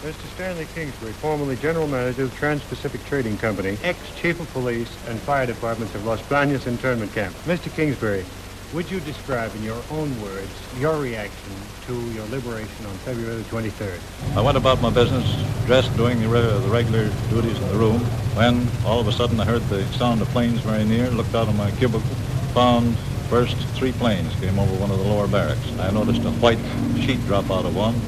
Mr. Stanley Kingsbury, formerly General Manager of Trans-Pacific Trading Company, ex-Chief of Police and Fire Departments of Los Baños Internment Camp. Mr. Kingsbury, would you describe in your own words your reaction to your liberation on February the 23rd? I went about my business, dressed, doing the regular duties in the room, when all of a sudden I heard the sound of planes very near, looked out of my cubicle, found first 3 planes came over one of the lower barracks. I noticed a white sheet drop out of one.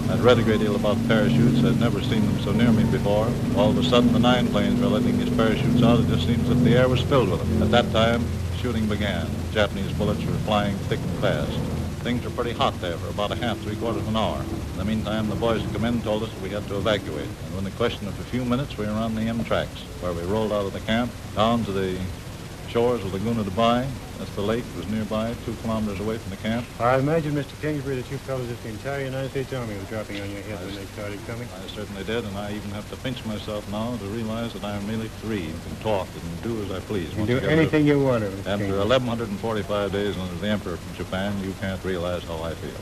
I'd read a great deal about parachutes. I'd never seen them so near me before. All of a sudden, the 9 planes were letting these parachutes out. It just seems that the air was filled with them. At that time, shooting began. Japanese bullets were flying thick and fast. Things were pretty hot there for about a half, 3/4 of an hour. In the meantime, the boys had come in and told us that we had to evacuate. And within the question of a few minutes, we were on the M tracks, where we rolled out of the camp, down to the shores of Laguna de Bay. That's the lake. It was nearby, 2 kilometers away from the camp. I imagine, Mr. Kingsbury, that you felt as if the entire United States Army was dropping on your head when they started coming. I certainly did, and I even have to pinch myself now to realize that I am merely free and can talk and do as I please. You can do anything you want, Mr. After Kingsbury. 1145 days under the Emperor from Japan, you can't realize how I feel.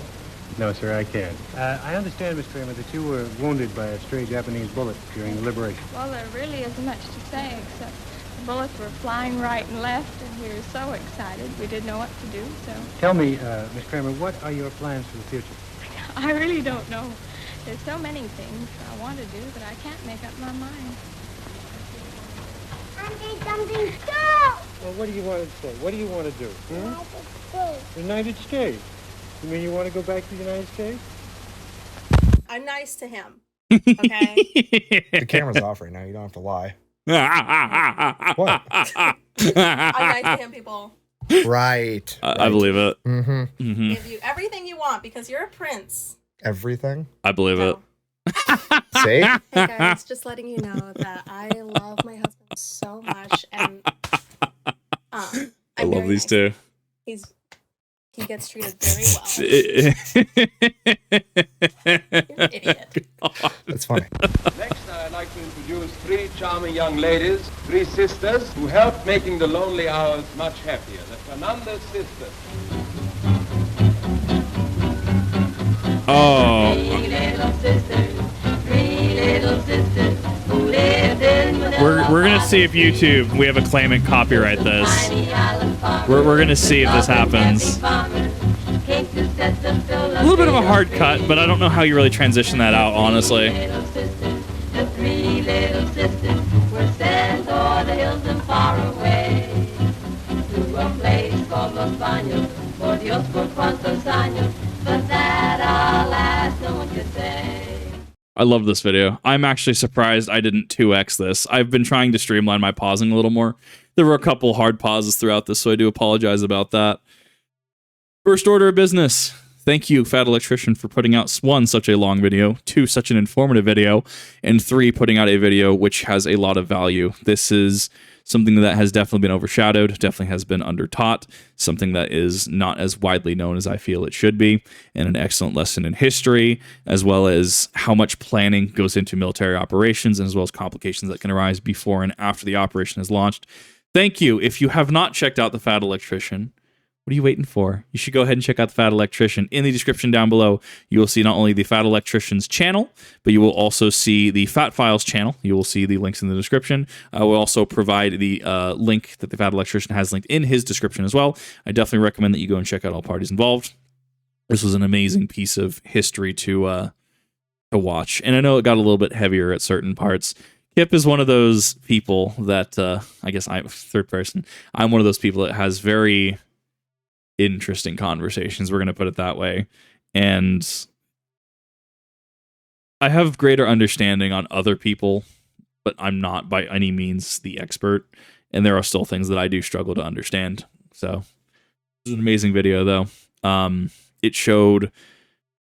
No, sir, I can't. I understand, Mr. Kramer, that you were wounded by a stray Japanese bullet during the liberation. Well, there really isn't much to say, except the bullets were flying right and left, and we were so excited we didn't know what to do, so... Tell me, Miss Kramer, what are your plans for the future? I really don't know. There's so many things I want to do that I can't make up my mind. Something go! Well, what do you want to say? What do you want to do? United States. You mean you want to go back to the United States? I'm nice to him. Okay? The camera's off right now. You don't have to lie. I'm nice to him, people. Right. I believe it. Mm-hmm. Mm-hmm. Give you everything you want because you're a prince. Everything? I believe it. No. See? Hey guys, just letting you know that I love my husband so much, and I love these two. He gets treated very well. You're an idiot. That's funny. Next, I'd like to introduce three charming young ladies, three sisters, who help making the lonely hours much happier. The Fernandez sisters. Oh. We're gonna see if YouTube, we have a claim and copyright this. We're gonna see if this happens. A little bit of a hard cut, but I don't know how you really transition that out, honestly. The three little sisters were sent o'er the hills and far away to a place called Los Baños, por Dios por cuantos años, but that alas no one could say. I love this video. I'm actually surprised I didn't 2x this. I've been trying to streamline my pausing a little more. There were a couple hard pauses throughout this, so I do apologize about that. First order of business. Thank you, Fat Electrician, for putting out 1, such a long video, 2, such an informative video, and 3, putting out a video which has a lot of value. This is something that has definitely been overshadowed, definitely has been undertaught, something that is not as widely known as I feel it should be, and an excellent lesson in history, as well as how much planning goes into military operations, and as well as complications that can arise before and after the operation is launched. Thank you. If you have not checked out the Fat Electrician, what are you waiting for? You should go ahead and check out the Fat Electrician. In the description down below, you will see not only the Fat Electrician's channel, but you will also see the Fat Files channel. You will see the links in the description. I will also provide the link that the Fat Electrician has linked in his description as well. I definitely recommend that you go and check out all parties involved. This was an amazing piece of history to watch. And I know it got a little bit heavier at certain parts. Kip is one of those people that, I guess I'm third person. I'm one of those people that has very interesting conversations, we're going to put it that way, and I have greater understanding on other people, but I'm not by any means the expert, and there are still things that I do struggle to understand. So this is an amazing video, though. It showed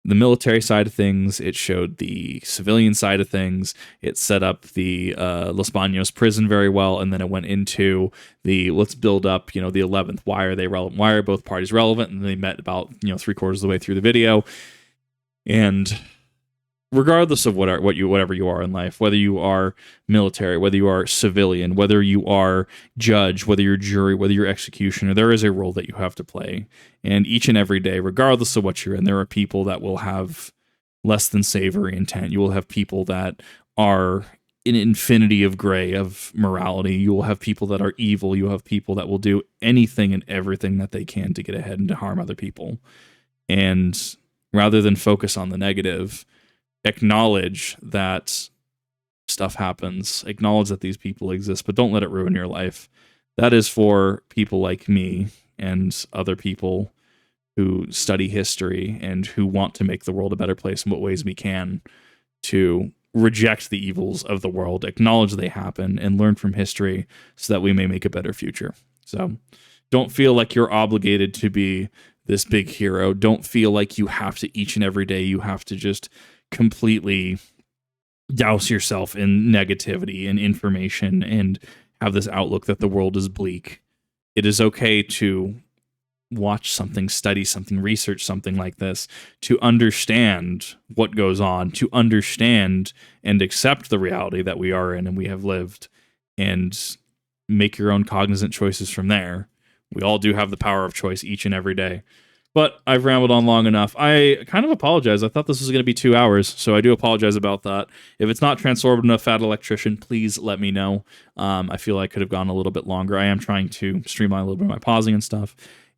the military side of things, it showed the civilian side of things, it set up the Los Baños prison very well, and then it went into the let's build up, the 11th. Why are they relevant? Why are both parties relevant? And they met about 3/4 of the way through the video. And regardless of whatever you are in life, whether you are military, whether you are civilian, whether you are judge, whether you're jury, whether you're executioner, there is a role that you have to play. And each and every day, regardless of what you're in, there are people that will have less than savory intent. You will have people that are an infinity of gray of morality. You will have people that are evil. You will have people that will do anything and everything that they can to get ahead and to harm other people. And rather than focus on the negative, acknowledge that stuff happens, acknowledge that these people exist, but don't let it ruin your life. That is for people like me and other people who study history and who want to make the world a better place in what ways we can, to reject the evils of the world, acknowledge they happen, and learn from history so that we may make a better future. So don't feel like you're obligated to be this big hero. Don't feel like you have to, each and every day, you have to just completely douse yourself in negativity and information and have this outlook that the world is bleak. It is okay to watch something, study something, research something like this, to understand what goes on, to understand and accept the reality that we are in and we have lived, and make your own cognizant choices from there. We all do have the power of choice each and every day. But I've rambled on long enough. I kind of apologize. I thought this was going to be 2 hours, so I do apologize about that. If it's not transformed enough, Fat Electrician, please let me know. I feel I could have gone a little bit longer. I am trying to streamline a little bit of my pausing and stuff.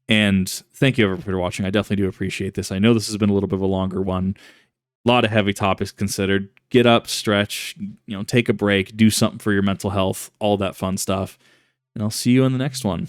And thank you everyone for watching. I definitely do appreciate this. I know this has been a little bit of a longer one. A lot of heavy topics considered. Get up, stretch, take a break, do something for your mental health, all that fun stuff. And I'll see you in the next one.